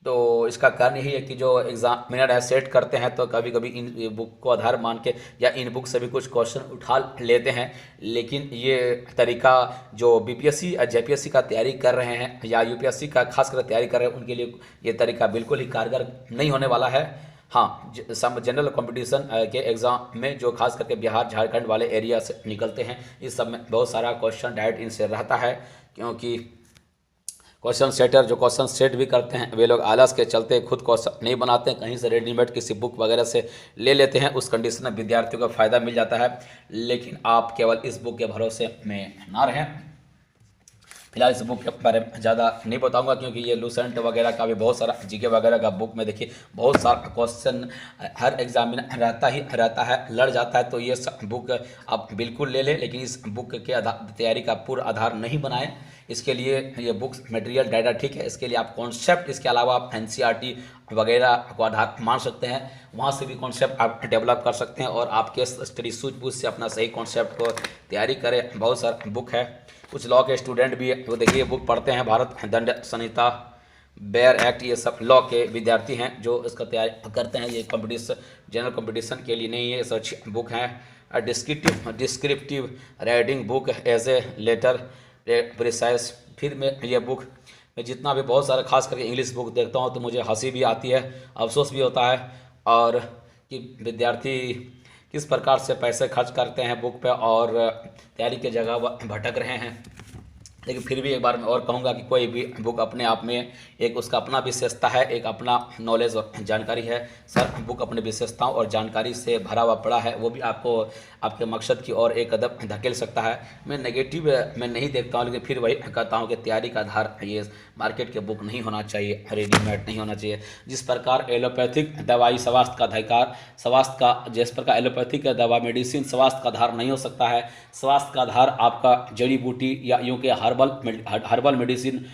तो इसका कारण यही है कि जो एग्जामिनर है सेट करते हैं तो कभी कभी इन बुक को आधार मान के या इन बुक से भी कुछ क्वेश्चन उठा लेते हैं। लेकिन ये तरीका जो बीपीएससी या जेपीएससी का तैयारी कर रहे हैं या यूपीएससी का खासकर तैयारी कर रहे हैं, उनके लिए ये तरीका बिल्कुल ही कारगर नहीं होने वाला है। हाँ, जनरल कंपटीशन के एग्ज़ाम में जो खास करके बिहार झारखंड वाले एरिया से निकलते हैं, इस सब में बहुत सारा क्वेश्चन डायरेक्ट इनसे रहता है, क्योंकि क्वेश्चन सेटर जो क्वेश्चन सेट भी करते हैं वे लोग आलस के चलते खुद क्वेश्चन नहीं बनाते हैं, कहीं से रेडीमेड किसी बुक वगैरह से ले लेते हैं। उस कंडीशन में विद्यार्थियों को फ़ायदा मिल जाता है। लेकिन आप केवल इस बुक के भरोसे में ना रहें। फिलहाल इस बुक के बारे में ज़्यादा नहीं बताऊंगा, क्योंकि ये लूसेंट वगैरह का भी बहुत सारा जीके वगैरह का बुक में देखिए बहुत सारा क्वेश्चन हर एग्जाम में रहता है, लड़ जाता है। तो ये सब बुक आप बिल्कुल ले लें, लेकिन इस बुक के तैयारी का पूरा आधार नहीं बनाएं। इसके लिए ये बुक्स मटेरियल डाटा ठीक है। इसके लिए आप कॉन्सेप्ट, इसके अलावा आप एनसीईआरटी वगैरह को आधार मान सकते हैं, वहाँ से भी कॉन्सेप्ट आप डेवलप कर सकते हैं और आपके स्टडी सूझबूझ से अपना सही कॉन्सेप्ट को तैयारी करें। बहुत सारा बुक है, कुछ लॉ के स्टूडेंट भी वो देखिए बुक पढ़ते हैं, भारत दंड संहिता, बेयर एक्ट, ये सब लॉ के विद्यार्थी हैं जो इसका तैयारी करते हैं। ये कंपटीशन, जनरल कंपटीशन के लिए नहीं है, ये अच्छी बुक है। Descriptive writing book as a letter precise. फिर मैं ये बुक मैं जितना भी बहुत सारा खास करके इंग्लिश बुक देखता हूँ तो मुझे हंसी भी आती है, अफसोस भी होता है, और कि विद्यार्थी किस प्रकार से पैसे खर्च करते हैं बुक पे और तैयारी के जगह भटक रहे हैं। लेकिन फिर भी एक बार मैं और कहूँगा कि कोई भी बुक अपने आप में एक उसका अपना विशेषता है, एक अपना नॉलेज और जानकारी है। सर बुक अपने विशेषताओं और जानकारी से भरा हुआ पड़ा है, वो भी आपको आपके मकसद की ओर एक कदम धकेल सकता है। मैं नेगेटिव मैं नहीं देखता हूँ, लेकिन फिर वही कहता हूँ कि तैयारी का आधार ये मार्केट के बुक नहीं होना चाहिए, रेडीमेड नहीं होना चाहिए। जिस प्रकार एलोपैथिक दवाई स्वास्थ्य का अधिकार, स्वास्थ्य का जिस प्रकार एलोपैथिक दवा मेडिसिन स्वास्थ्य का आधार नहीं हो सकता है, स्वास्थ्य का आधार आपका जड़ी बूटी या यूँ के हर्बल मेडिसिन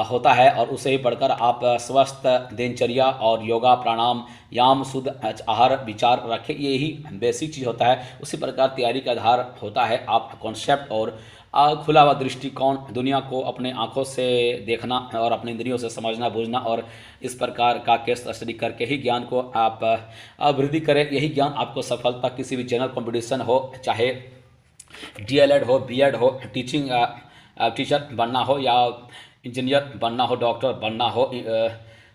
होता है, और उसे ही पढ़कर आप स्वस्थ दिनचर्या और योगा प्राणायाम याम शुद्ध आहार विचार रखें, यही बेसिक चीज़ होता है। उसी प्रकार तैयारी का आधार होता है आप कॉन्सेप्ट और खुला हुआ दृष्टिकोण, दुनिया को अपने आंखों से देखना और अपने इंद्रियों से समझना बूझना, और इस प्रकार का केस स्टडी करके ही ज्ञान को आप वृद्धि करें। यही ज्ञान आपको सफलता किसी भी जनरल कंपटीशन हो, चाहे डीएलएड हो, बीएड हो, टीचर बनना हो या इंजीनियर बनना हो, डॉक्टर बनना हो,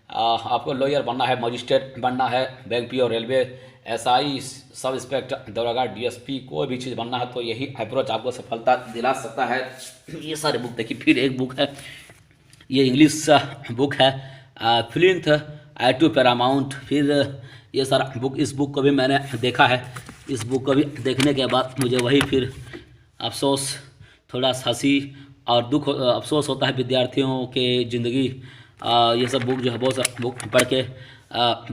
आपको लॉयर बनना है, मजिस्ट्रेट बनना है, bank PO, railway SI, sub inspector, दरोगा, डीएसपी, कोई भी चीज़ बनना है तो यही अप्रोच आपको सफलता दिला सकता है। ये सारे बुक देखिए। फिर एक बुक है, ये इंग्लिश बुक है, फ्लिंथ टू पैरामाउंट। फिर ये सारा बुक, इस बुक को भी मैंने देखा है। इस बुक को भी देखने के बाद मुझे वही फिर अफसोस, थोड़ा हंसी और दुख अफसोस होता है विद्यार्थियों के ज़िंदगी ये सब बुक जो है बहुत सारा बुक पढ़ के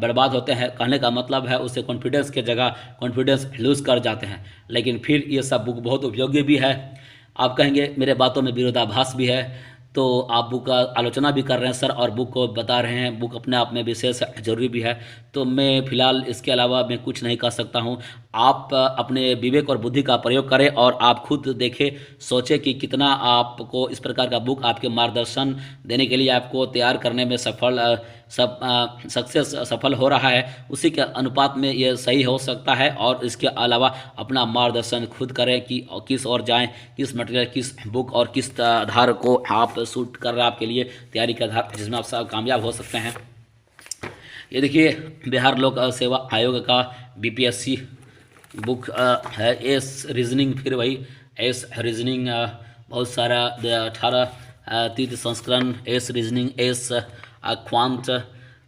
बर्बाद होते हैं। कहने का मतलब है उससे कॉन्फिडेंस के जगह कॉन्फिडेंस लूज़ कर जाते हैं। लेकिन फिर ये सब बुक बहुत उपयोगी भी है। आप कहेंगे मेरे बातों में विरोधाभास भी है, तो आप बुक का आलोचना भी कर रहे हैं सर और बुक को बता रहे हैं बुक अपने आप में विशेष जरूरी भी है, तो मैं फ़िलहाल इसके अलावा मैं कुछ नहीं कर सकता हूँ। आप अपने विवेक और बुद्धि का प्रयोग करें और आप खुद देखें, सोचें कि कितना आपको इस प्रकार का बुक आपके मार्गदर्शन देने के लिए आपको तैयार करने में सफल हो रहा है, उसी के अनुपात में ये सही हो सकता है। और इसके अलावा अपना मार्गदर्शन खुद करें कि किस ओर जाएं, किस मटेरियल, किस बुक और किस आधार को आप सूट कर रहा है आपके लिए तैयारी का आधार, जिसमें आप सब कामयाब हो सकते हैं। ये देखिए बिहार लोक सेवा आयोग का बीपीएससी बुक है, एस रीजनिंग। फिर वही एस रीजनिंग बहुत सारा 18 तीर्थ संस्करण, एस रीजनिंग, एस क्वांट,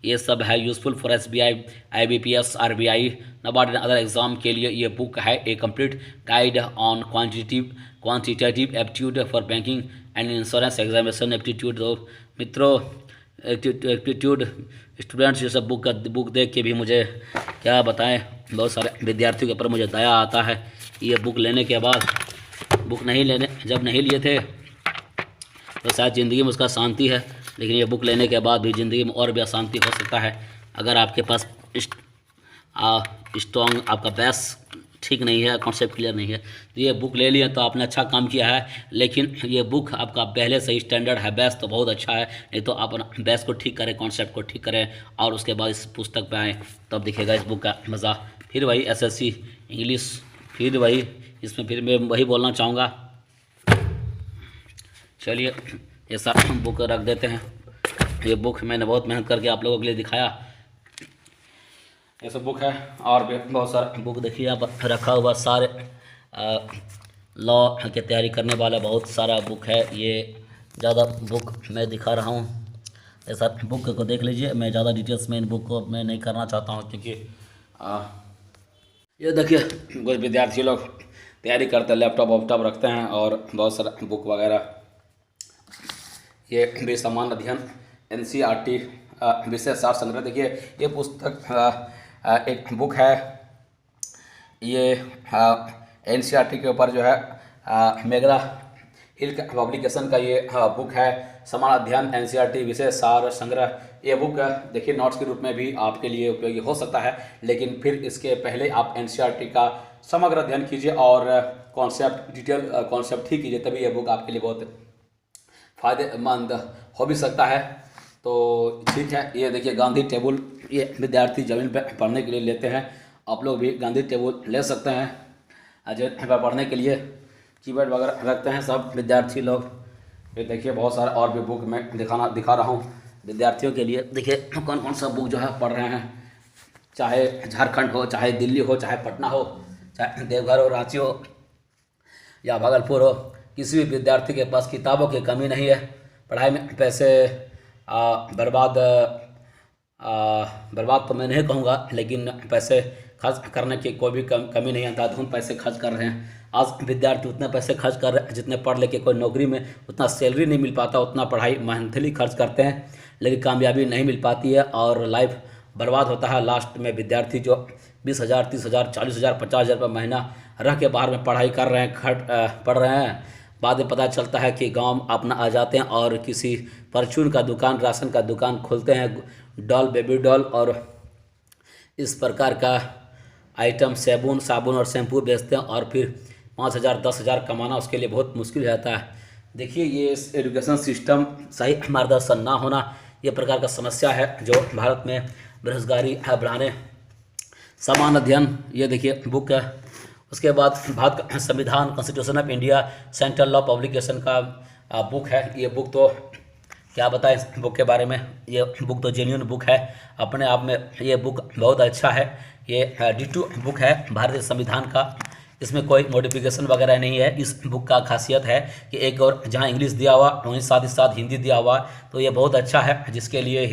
ये सब है useful for SBI, IBPS, RBI, NABARD and other exam के लिए ये बुक है। A complete guide on quantitative aptitude for banking and insurance examination aptitude. तो मित्रों एप्टीट्यूड स्टूडेंट्स ये सब बुक देख के भी मुझे क्या बताएं, बहुत सारे विद्यार्थियों के ऊपर मुझे दया आता है। ये बुक लेने के बाद, बुक जब नहीं लिए थे तो शायद ज़िंदगी में उसका शांति है, लेकिन ये बुक लेने के बाद भी ज़िंदगी में और भी अशांति हो सकता है। अगर आपके पास स्ट्रॉन्ग आपका बेस ठीक नहीं है, कॉन्सेप्ट क्लियर नहीं है, तो ये बुक ले लिए तो आपने अच्छा काम किया है। लेकिन ये बुक आपका पहले से ही स्टैंडर्ड है, बेस तो बहुत अच्छा है, नहीं तो आप बेस को ठीक करें, कॉन्सेप्ट को ठीक करें और उसके बाद इस पुस्तक पे आएँ, तब दिखेगा इस बुक का मज़ा। फिर वही एसएससी इंग्लिश, फिर वही इसमें फिर मैं वही बोलना चाहूँगा। चलिए ये सब बुक रख देते हैं। ये बुक मैंने बहुत मेहनत करके आप लोगों के लिए दिखाया, ये सब बुक है। और भी बहुत सारा बुक देखिए आप रखा हुआ, सारे लॉ की तैयारी करने वाला बहुत सारा बुक है। ये ज़्यादा बुक मैं दिखा रहा हूँ, ऐसा बुक को देख लीजिए। मैं ज़्यादा डिटेल्स में इन बुक को मैं नहीं करना चाहता हूँ, क्योंकि ये देखिए कुछ विद्यार्थी लोग तैयारी करते हैं, लैपटॉप रखते हैं और बहुत सारा बुक वगैरह। ये भी सामान्य अध्ययन एनसीईआरटी विशेष सार संग्रह। देखिए ये पुस्तक एक बुक है, ये एनसीईआरटी के ऊपर जो है मेगरा हिल पब्लिकेशन का ये बुक है। समान अध्ययन एनसीईआरटी विशेष सार संग्रह। ये बुक देखिए नोट्स के रूप में भी आपके लिए उपयोगी हो सकता है, लेकिन फिर इसके पहले आप एनसीईआरटी का समग्र अध्ययन कीजिए और कॉन्सेप्ट डिटेल कॉन्सेप्ट ही कीजिए, तभी ये बुक आपके लिए बहुत फ़ायदेमंद हो भी सकता है। तो ठीक है, ये देखिए गांधी टेबल, ये विद्यार्थी जमीन पर पढ़ने के लिए लेते हैं। आप लोग भी गांधी टेबल ले सकते हैं जमीन पर पढ़ने के लिए। कीबोर्ड वगैरह रखते हैं सब विद्यार्थी लोग। ये देखिए बहुत सारे और भी बुक मैं दिखा रहा हूँ विद्यार्थियों के लिए। देखिए कौन कौन सा बुक जो है पढ़ रहे हैं, चाहे झारखंड हो, चाहे दिल्ली हो, चाहे पटना हो, चाहे देवघर हो, रांची हो या भागलपुर हो, किसी भी विद्यार्थी के पास किताबों की कमी नहीं है। पढ़ाई में पैसे बर्बाद तो मैं नहीं कहूँगा, लेकिन पैसे खर्च करने की कोई भी कमी नहीं है। अंधाधुंध पैसे खर्च कर रहे हैं। आज विद्यार्थी उतने पैसे खर्च कर रहे हैं जितने पढ़ लेके कोई नौकरी में उतना सैलरी नहीं मिल पाता, उतना पढ़ाई मंथली खर्च करते हैं, लेकिन कामयाबी नहीं मिल पाती है और लाइफ बर्बाद होता है। लास्ट में विद्यार्थी जो 20,000, 30,000, 40,000, 50,000 रुपये महीना रह के बाहर में पढ़ाई कर रहे हैं, पढ़ रहे हैं, बाद में पता चलता है कि गांव अपना आ जाते हैं और किसी परचून का दुकान, राशन का दुकान खोलते हैं, डॉल, बेबी डॉल और इस प्रकार का आइटम साबुन और शैम्पू बेचते हैं और फिर 5,000, 10,000 कमाना उसके लिए बहुत मुश्किल हो जाता है। देखिए ये एजुकेशन सिस्टम सही मार्गदर्शन ना होना, ये प्रकार का समस्या है जो भारत में बेरोजगारी बढ़ाने। समान अध्ययन, ये देखिए बुक है। उसके बाद भारत का संविधान, constitution of India, central law publication का बुक है। ये बुक तो क्या बताएं इस बुक के बारे में, ये बुक तो जेन्युइन बुक है अपने आप में। ये बुक बहुत अच्छा है। ये D2 बुक है भारतीय संविधान का, इसमें कोई मॉडिफिकेशन वगैरह नहीं है। इस बुक का खासियत है कि एक और जहाँ इंग्लिश दिया हुआ वहीं साथ ही साथ हिंदी दिया हुआ, तो ये बहुत अच्छा है। जिसके लिए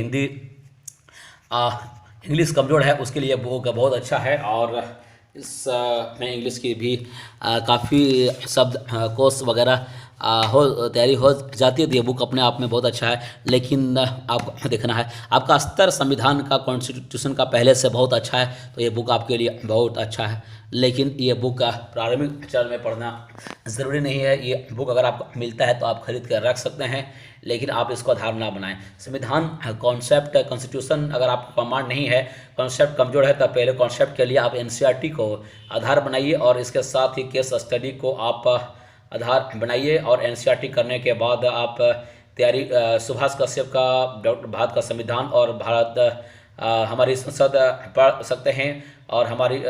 इंग्लिश कमज़ोर है उसके लिए बुक बहुत अच्छा है। और इस में इंग्लिश की भी काफ़ी शब्द कोश वगैरह तैयारी हो जाती है। तो ये बुक अपने आप में बहुत अच्छा है, लेकिन आपको देखना है आपका स्तर संविधान का, कॉन्स्टिट्यूशन का पहले से बहुत अच्छा है, तो ये बुक आपके लिए बहुत अच्छा है। लेकिन ये बुक प्रारंभिक चरण में पढ़ना ज़रूरी नहीं है। ये बुक अगर आपको मिलता है तो आप खरीद कर रख सकते हैं, लेकिन आप इसको आधार ना बनाएं। संविधान कॉन्सेप्ट, कॉन्स्टिट्यूशन अगर आपको कमांड नहीं है, कॉन्सेप्ट कमज़ोर है, तो पहले कॉन्सेप्ट के लिए आप एनसीईआरटी को आधार बनाइए और इसके साथ ही केस स्टडी को आप आधार बनाइए। और एनसीईआरटी करने के बाद आप तैयारी सुभाष कश्यप का भारत का संविधान और भारत हमारी संसद पढ़ सकते हैं। और हमारी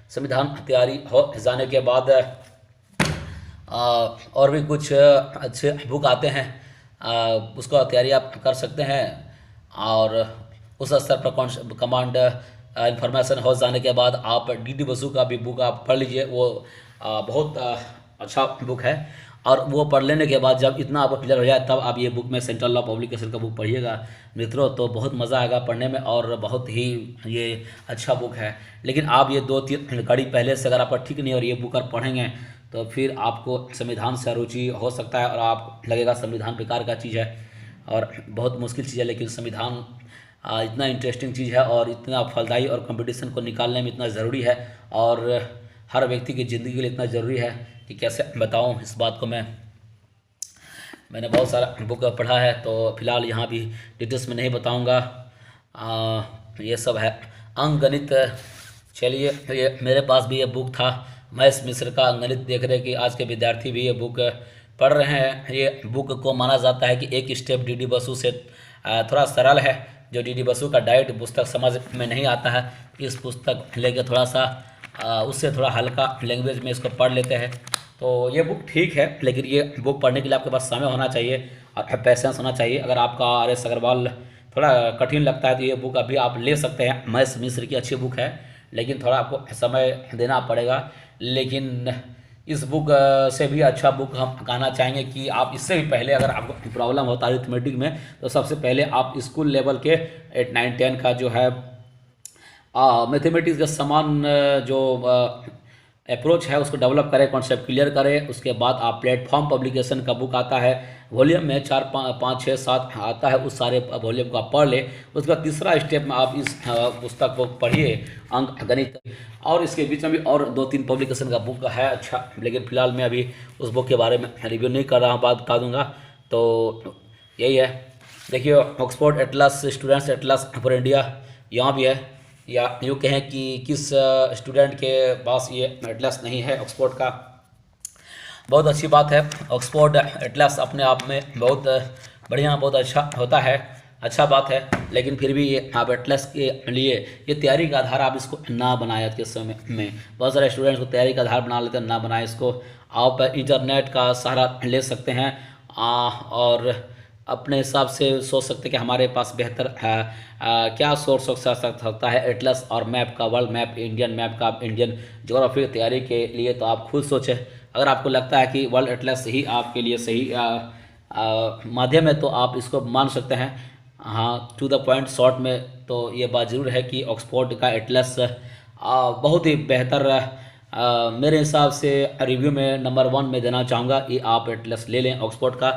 संविधान तैयारी हो जाने के बाद और भी कुछ अच्छे बुक आते हैं, उसका तैयारी आप कर सकते हैं। और उस स्तर पर कमांड इंफॉर्मेशन हो जाने के बाद आप डी बसु का भी बुक आप पढ़ लीजिए। वो बहुत अच्छा बुक है। और वो पढ़ लेने के बाद जब इतना आपको क्लियर हो जाए तब आप ये बुक में सेंट्रल लॉ पब्लिकेशन का बुक पढ़िएगा मित्रों, तो बहुत मज़ा आएगा पढ़ने में और बहुत ही ये अच्छा बुक है। लेकिन आप ये 2-3 कड़ी पहले से अगर आपका ठीक नहीं और ये बुक अगर पढ़ेंगे तो फिर आपको संविधान से रुचि हो सकता है और आप लगेगा संविधान बेकार का चीज़ है और बहुत मुश्किल चीज़ है। लेकिन संविधान इतना इंटरेस्टिंग चीज़ है और इतना फलदायी और कंपटीशन को निकालने में इतना ज़रूरी है और हर व्यक्ति की ज़िंदगी के लिए इतना ज़रूरी है कि कैसे बताऊं इस बात को। मैंने बहुत सारा बुक पढ़ा है, तो फिलहाल यहाँ भी डिटेल्स में नहीं बताऊंगा। ये सब है अंकगणित। चलिए, ये मेरे पास भी ये बुक था महेश मिश्र का अंकगणित। देख रहे कि आज के विद्यार्थी भी ये बुक पढ़ रहे हैं। ये बुक को माना जाता है कि एक स्टेप डी बसु से थोड़ा सरल है। जो डी बसु का डाइट पुस्तक समझ में नहीं आता है, इस पुस्तक लेके थोड़ा सा उससे थोड़ा हल्का लैंग्वेज में इसको पढ़ लेते हैं। तो ये बुक ठीक है, लेकिन ये बुक पढ़ने के लिए आपके पास समय होना चाहिए और पैसेंस होना चाहिए। अगर आपका RS अग्रवाल थोड़ा कठिन लगता है तो ये बुक अभी आप ले सकते हैं। महेश मिश्र की अच्छी बुक है, लेकिन थोड़ा आपको समय देना पड़ेगा। लेकिन इस बुक से भी अच्छा बुक हम कहना चाहेंगे कि आप इससे भी पहले अगर आपको प्रॉब्लम होता है अरिथमेटिक में, तो सबसे पहले आप स्कूल लेवल के 8, 9, 10 का जो है मैथमेटिक्स का समान जो अप्रोच है उसको डेवलप करें, कॉन्सेप्ट क्लियर करें। उसके बाद आप प्लेटफॉर्म पब्लिकेशन का बुक आता है, वॉल्यूम में 4 5 6 7 आता है, उस सारे वॉल्यूम को आप पढ़ लें। उसके बाद तीसरा स्टेप में आप इस पुस्तक को पढ़िए, अंक गणित। और इसके बीच में भी और 2-3 पब्लिकेशन का बुक है अच्छा, लेकिन फिलहाल मैं अभी उस बुक के बारे में रिव्यू नहीं कर रहा हूँ, बात बता दूंगा। तो यही है, देखिए Oxford Atlas, students Atlas for India यहाँ भी है, या यूँ कहें कि किस स्टूडेंट के पास ये एटलस नहीं है ऑक्सफोर्ड का। बहुत अच्छी बात है, ऑक्सफोर्ड एटलस अपने आप में बहुत बढ़िया, बहुत अच्छा होता है, अच्छा बात है। लेकिन फिर भी ये आप एटलस के लिए ये तैयारी का आधार आप इसको ना बनाए आज के समय में। बहुत सारे स्टूडेंट्स को तैयारी का आधार बना लेते हैं, ना बनाए इसको। आप इंटरनेट का सहारा ले सकते हैं और अपने हिसाब से सोच सकते हैं कि हमारे पास बेहतर क्या सोर्स हो सकता है एटलस और मैप का, वर्ल्ड मैप, इंडियन मैप का। इंडियन ज्योग्राफी की तैयारी के लिए तो आप खुद सोचें, अगर आपको लगता है कि वर्ल्ड एटलस ही आपके लिए सही माध्यम है तो आप इसको मान सकते हैं। हाँ, टू द पॉइंट शॉर्ट में तो ये बात ज़रूर है कि ऑक्सफोर्ड का एटलस बहुत ही बेहतर मेरे हिसाब से रिव्यू में नंबर 1 में देना चाहूँगा। ये आप एटलस ले लें ऑक्सफोर्ड का,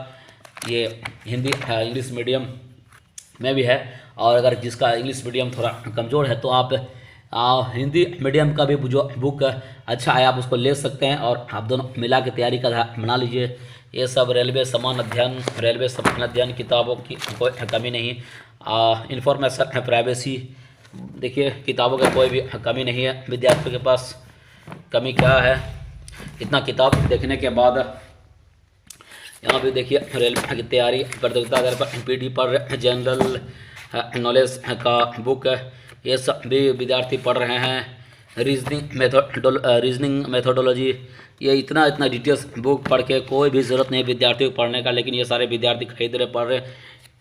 ये हिंदी इंग्लिश मीडियम में भी है। और अगर जिसका इंग्लिश मीडियम थोड़ा कमज़ोर है तो आप हिंदी मीडियम का भी जो बुक अच्छा है आप उसको ले सकते हैं, और आप दोनों मिला के तैयारी का बना लीजिए। ये सब रेलवे समान अध्ययन किताबों की कोई कमी नहीं, इंफॉर्मेशन प्राइवेसी, देखिए किताबों की कोई भी कमी नहीं है। विद्यार्थियों के पास कमी क्या है, इतना किताब देखने के बाद यहाँ भी देखिए रेलवे की तैयारी प्रतियोगिता आधार पर पीडी पर जनरल नॉलेज का बुक, ये सब भी विद्यार्थी पढ़ रहे हैं। रीजनिंग मेथोडोलॉजी, ये इतना डिटेल्स बुक पढ़ के कोई भी ज़रूरत नहीं विद्यार्थी को पढ़ने का, लेकिन ये सारे विद्यार्थी खरीद रहे, पढ़ रहे।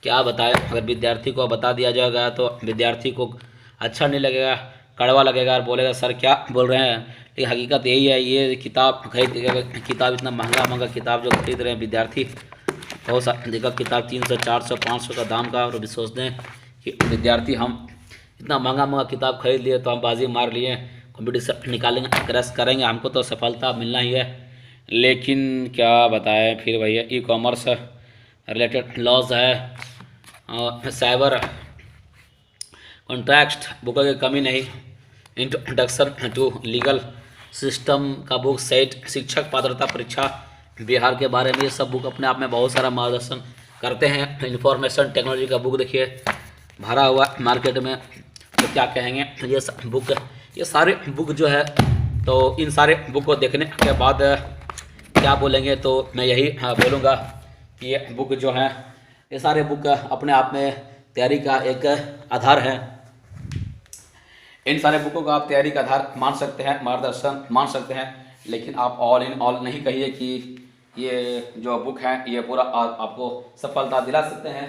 क्या बताएं, अगर विद्यार्थी को बता दिया जाएगा तो विद्यार्थी को अच्छा नहीं लगेगा, कड़वा लगेगा और बोलेगा सर क्या बोल रहे हैं। लेकिन हकीकत यही है, ये किताब किताब इतना महंगा किताब जो खरीद रहे हैं विद्यार्थी, बहुत सारी जगह किताब 300 400 500 का दाम का, और भी सोचते हैं कि विद्यार्थी हम इतना महंगा किताब खरीद लिए तो हम बाजी मार लिए, कंपटीशन निकालेंगे, क्रैश करेंगे, हमको तो सफलता मिलना ही है। लेकिन क्या बताएं फिर भैया, ई कॉमर्स रिलेटेड लॉज है, साइबर कॉन्ट्रैक्ट बुक की कमी नहीं, इंट्रोडक्शन टू लीगल सिस्टम का बुक, सेट शिक्षक पात्रता परीक्षा बिहार के बारे में, ये सब बुक अपने आप में बहुत सारा मार्गदर्शन करते हैं। इंफॉर्मेशन टेक्नोलॉजी का बुक देखिए भरा हुआ मार्केट में, तो क्या कहेंगे, ये सब बुक, ये सारे बुक जो है, तो इन सारे बुक को देखने के बाद क्या बोलेंगे, तो मैं यही बोलूँगा कि ये बुक जो है, ये सारे बुक अपने आप में तैयारी का एक आधार है। इन सारे बुकों को आप तैयारी का आधार मान सकते हैं, मार्गदर्शन मान सकते हैं, लेकिन आप ऑल इन ऑल नहीं कहिए कि ये जो बुक है ये पूरा आपको सफलता दिला सकते हैं।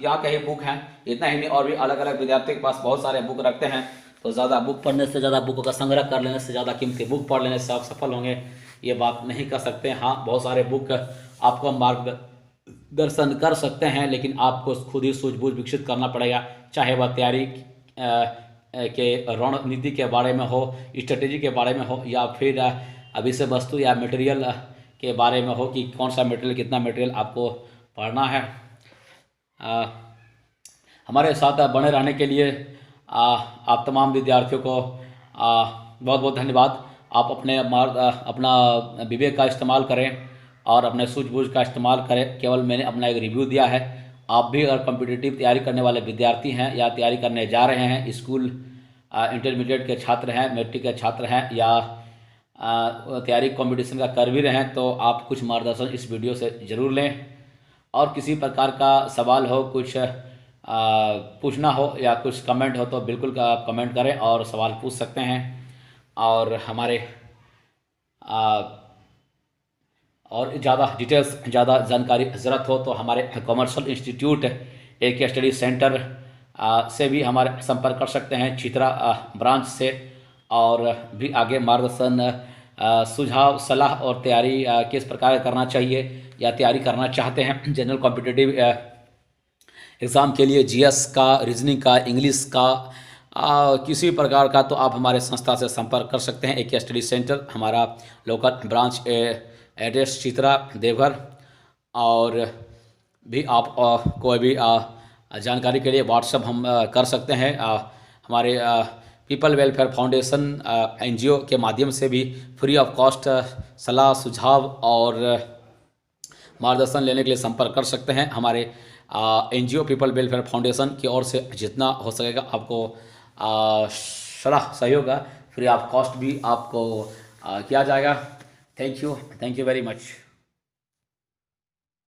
यहाँ कहीं बुक हैं, इतना ही नहीं, और भी अलग अलग विद्यार्थी के पास बहुत सारे बुक रखते हैं। तो ज़्यादा बुक पढ़ने से, ज़्यादा बुकों का संग्रह कर लेने से, ज़्यादा कीमती बुक पढ़ लेने से आप सफल होंगे, ये बात नहीं कर सकते। हाँ, बहुत सारे बुक आपको मार्गदर्शन कर सकते हैं, लेकिन आपको खुद ही सूझबूझ विकसित करना पड़ेगा, चाहे वह तैयारी के रणनीति के बारे में हो, स्ट्रेटेजी के बारे में हो, या फिर विषय वस्तु या मटेरियल के बारे में हो कि कौन सा मटेरियल, कितना मटेरियल आपको पढ़ना है। हमारे साथ बने रहने के लिए आप तमाम विद्यार्थियों को बहुत बहुत धन्यवाद। आप अपना विवेक का इस्तेमाल करें और अपने सूझबूझ का इस्तेमाल करें। केवल मैंने अपना एक रिव्यू दिया है। आप भी अगर कॉम्पिटिटिव तैयारी करने वाले विद्यार्थी हैं या तैयारी करने जा रहे हैं, स्कूल इंटरमीडिएट के छात्र हैं, मैट्रिक के छात्र हैं, या तैयारी कंपटीशन का कर भी रहे हैं, तो आप कुछ मार्गदर्शन इस वीडियो से ज़रूर लें। और किसी प्रकार का सवाल हो, कुछ पूछना हो या कुछ कमेंट हो तो बिल्कुल आप कमेंट करें और सवाल पूछ सकते हैं। और हमारे और ज़्यादा डिटेल्स, ज़्यादा जानकारी ज़रूरत हो तो हमारे कॉमर्शियल इंस्टीट्यूट एक स्टडी सेंटर से भी हमारे संपर्क कर सकते हैं, चित्रा ब्रांच से। और भी आगे मार्गदर्शन, सुझाव, सलाह और तैयारी किस प्रकार करना चाहिए या तैयारी करना चाहते हैं जनरल कॉम्पिटिटिव एग्ज़ाम के लिए, जीएस का, रीजनिंग का, इंग्लिश का, किसी प्रकार का तो आप हमारे संस्था से संपर्क कर सकते हैं। AK स्टडी सेंटर हमारा local branch address Chitra Deoghar. और भी आप कोई भी जानकारी के लिए व्हाट्सअप हम कर सकते हैं। हमारे पीपल वेलफेयर फाउंडेशन NGO के माध्यम से भी फ्री ऑफ कॉस्ट सलाह सुझाव और मार्गदर्शन लेने के लिए संपर्क कर सकते हैं। हमारे NGO पीपल वेलफेयर फाउंडेशन की ओर से जितना हो सकेगा आपको सलाह सहयोग फ्री ऑफ कॉस्ट भी आपको किया जाएगा। Thank you very much.